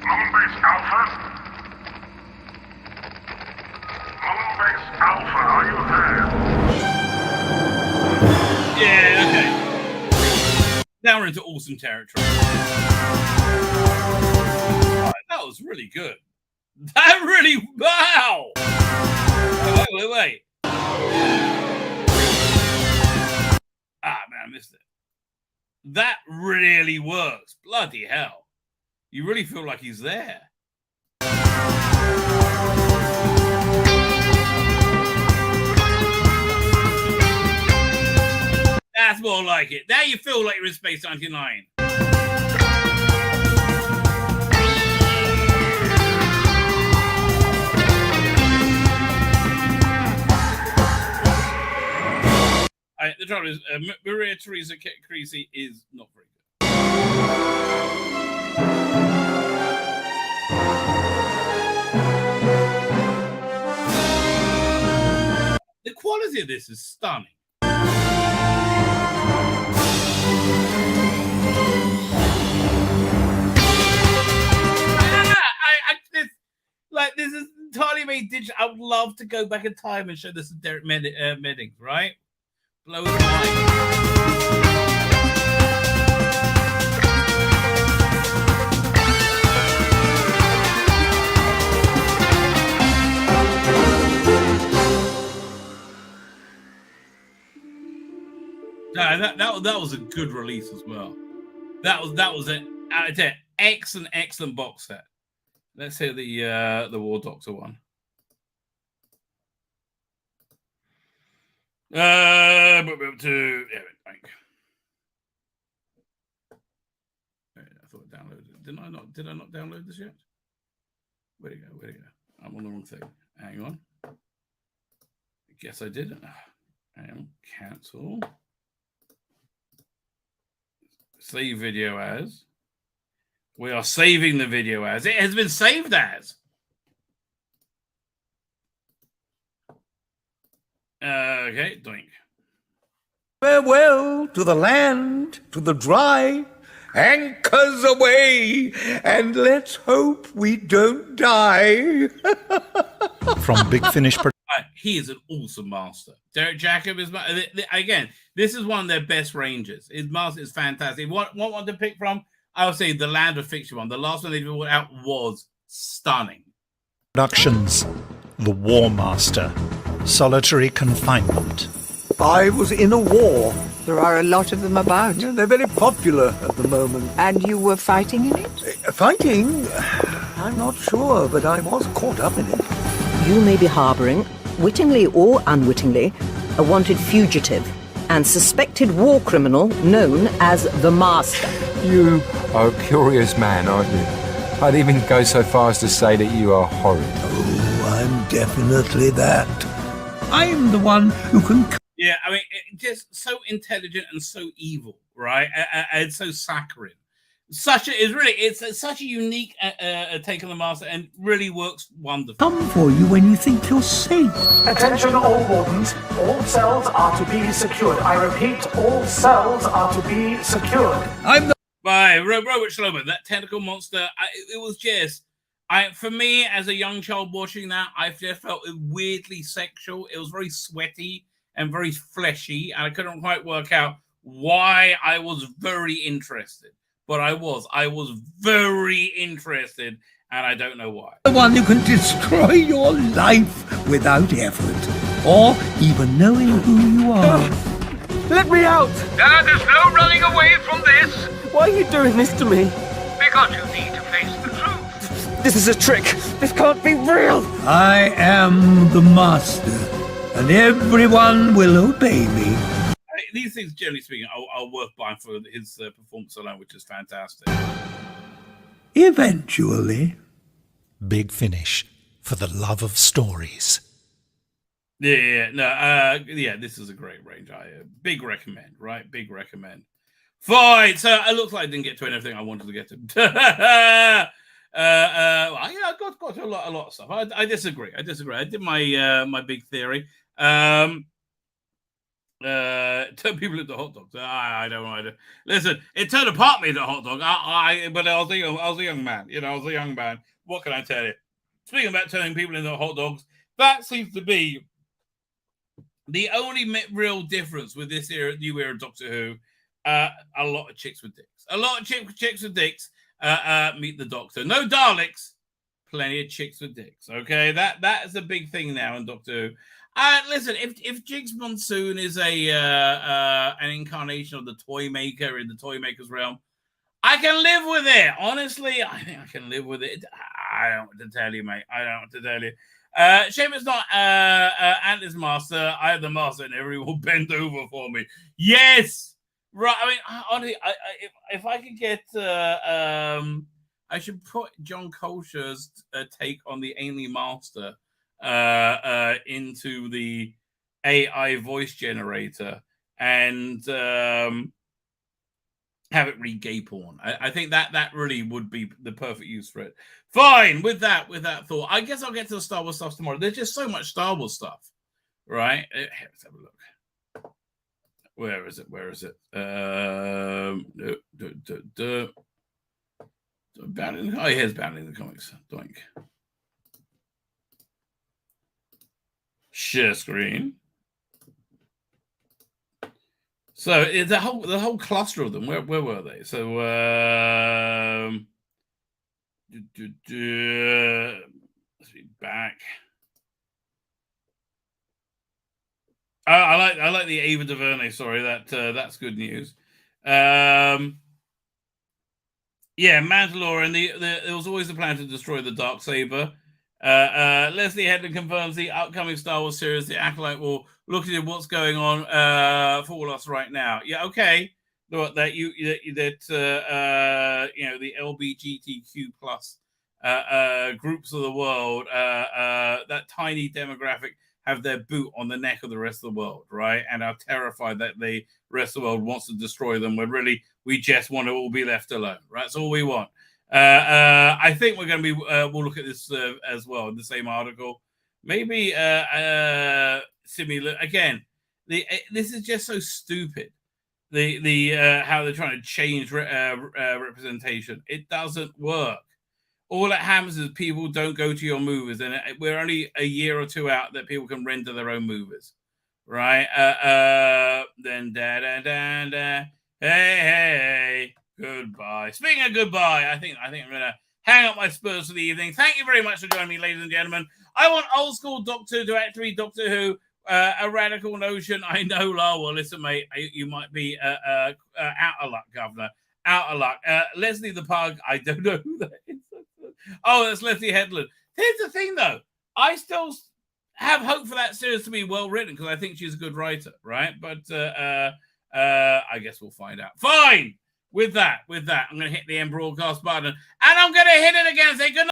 Moonbase Alpha? Moonbase Alpha, are you there? Yeah, okay. Now we're into awesome territory. That was really good. That really... Wow! Wait. Man, I missed it. That really works. Bloody hell. You really feel like he's there. That's more like it. Now you feel like you're in Space 99. The trouble is, Maria Theresa Creasy is not very good. The quality of this is stunning. This is entirely made digital. I would love to go back in time and show this to Derek Meddings, right? Blow the mind. No, that was a good release as well. That was an excellent box set. Let's hear the War Doctor one. I thought I downloaded it. Did I not download this yet? Where'd it go? I'm on the wrong thing. Hang on. I guess I didn't. Hang on. Cancel. Save video as. We are saving the video as. It has been saved as. Okay, doink. Farewell to the land, to the dry, anchors away, and let's hope we don't die. From Big Finish He is an awesome master. Derek Jacob is, again, this is one of their best ranges. His master is fantastic. What one to pick from? I would say the Land of Fiction one. The last one they put out was stunning. Productions, The War Master, Solitary Confinement. I was in a war. There are a lot of them about. Yeah, they're very popular at the moment. And you were fighting in it? Fighting? I'm not sure, but I was caught up in it. You may be harbouring, wittingly or unwittingly, a wanted fugitive and suspected war criminal known as the Master. You are a curious man, aren't you? I'd even go so far as to say that you are horrid. Oh, I'm definitely that. I'm the one who can... Yeah, I mean, just so intelligent and so evil, right? And so saccharine. It's such a unique take on the Master, and really works wonderfully. Come for you when you think you're safe. Attention all wardens. All cells are to be secured. I repeat, all cells are to be secured. I'm the... By Robert Shlomo, that tentacle monster, it was just... for me, as a young child watching that, I just felt it weirdly sexual. It was very sweaty and very fleshy, and I couldn't quite work out why I was very interested. But I was very interested, and I don't know why. The one who can destroy your life without effort, or even knowing who you are. Let me out! There's no running away from this! Why are you doing this to me? Because you need to face the truth. This is a trick. This can't be real. I am the Master, and everyone will obey me. These things, generally speaking, are worth buying for his performance alone, which is fantastic. Eventually. Big Finish, for the love of stories. Yeah, this is a great range. Big recommend, right? Big recommend. Fine. So it looks like I didn't get to anything I wanted to get to. I got to a lot of stuff. I disagree. I did my big theory. Turn people into hot dogs. I don't know. Listen, it turned apart me into a hot dog. But I was a young man. I was a young man. What can I tell you? Speaking about turning people into hot dogs, that seems to be the only real difference with this new era of Doctor Who. A lot of chicks with dicks. A lot of chicks with dicks meet the Doctor. No Daleks, plenty of chicks with dicks. Okay, that is a big thing now in Doctor Who. Listen, if Jigs Monsoon is an incarnation of the toy maker in the toy maker's realm, I can live with it. Honestly, I think I can live with it. I don't want to tell you, mate. I don't want to tell you. Shame it's not Antler's Master. I have the Master, and everyone will bend over for me. Yes, right. I mean, honestly, if I could get, I should put John Colcher's take on the Ainley Master into the AI voice generator and have it read gay porn. I think that really would be the perfect use for it. Fine, with that thought, I guess I'll get to the Star Wars stuff tomorrow. There's just so much Star Wars stuff, right? Let's have a look. Where is it? Here's Battling the Comics. Doink. Share screen. So the whole cluster of them. Where were they? So let's be back. I like the Ava DuVernay story. That's good news. Yeah, Mandalorian. There was always a plan to destroy the Darksaber. Leslie Headland confirms the upcoming Star Wars series, The Acolyte, will look at what's going on for all us right now. Yeah, okay. That the LGBTQ plus groups of the world, that tiny demographic, have their boot on the neck of the rest of the world, right? And are terrified that the rest of the world wants to destroy them, when really we just want to all be left alone, right? That's all we want. I think we're going to be, we'll look at this as well in the same article. Maybe similar, again, this is just so stupid. How they're trying to change representation. It doesn't work. All that happens is people don't go to your movies, and we're only a year or two out that people can render their own movies, right? Then hey, goodbye. Speaking of goodbye, I think I'm gonna hang up my spurs for the evening. Thank you very much for joining me, ladies and gentlemen. I want old school Doctor to actually Doctor Who. A radical notion. I know, Lowell. Well, listen, mate, you might be out of luck, Governor. Out of luck. Leslie the Pug. I don't know who that is. Oh, that's Leslie Headland. Here's the thing, though. I still have hope for that series to be well written, because I think she's a good writer, right? But I guess we'll find out. Fine. With that, I'm going to hit the end broadcast button, and I'm going to hit it again and say good night.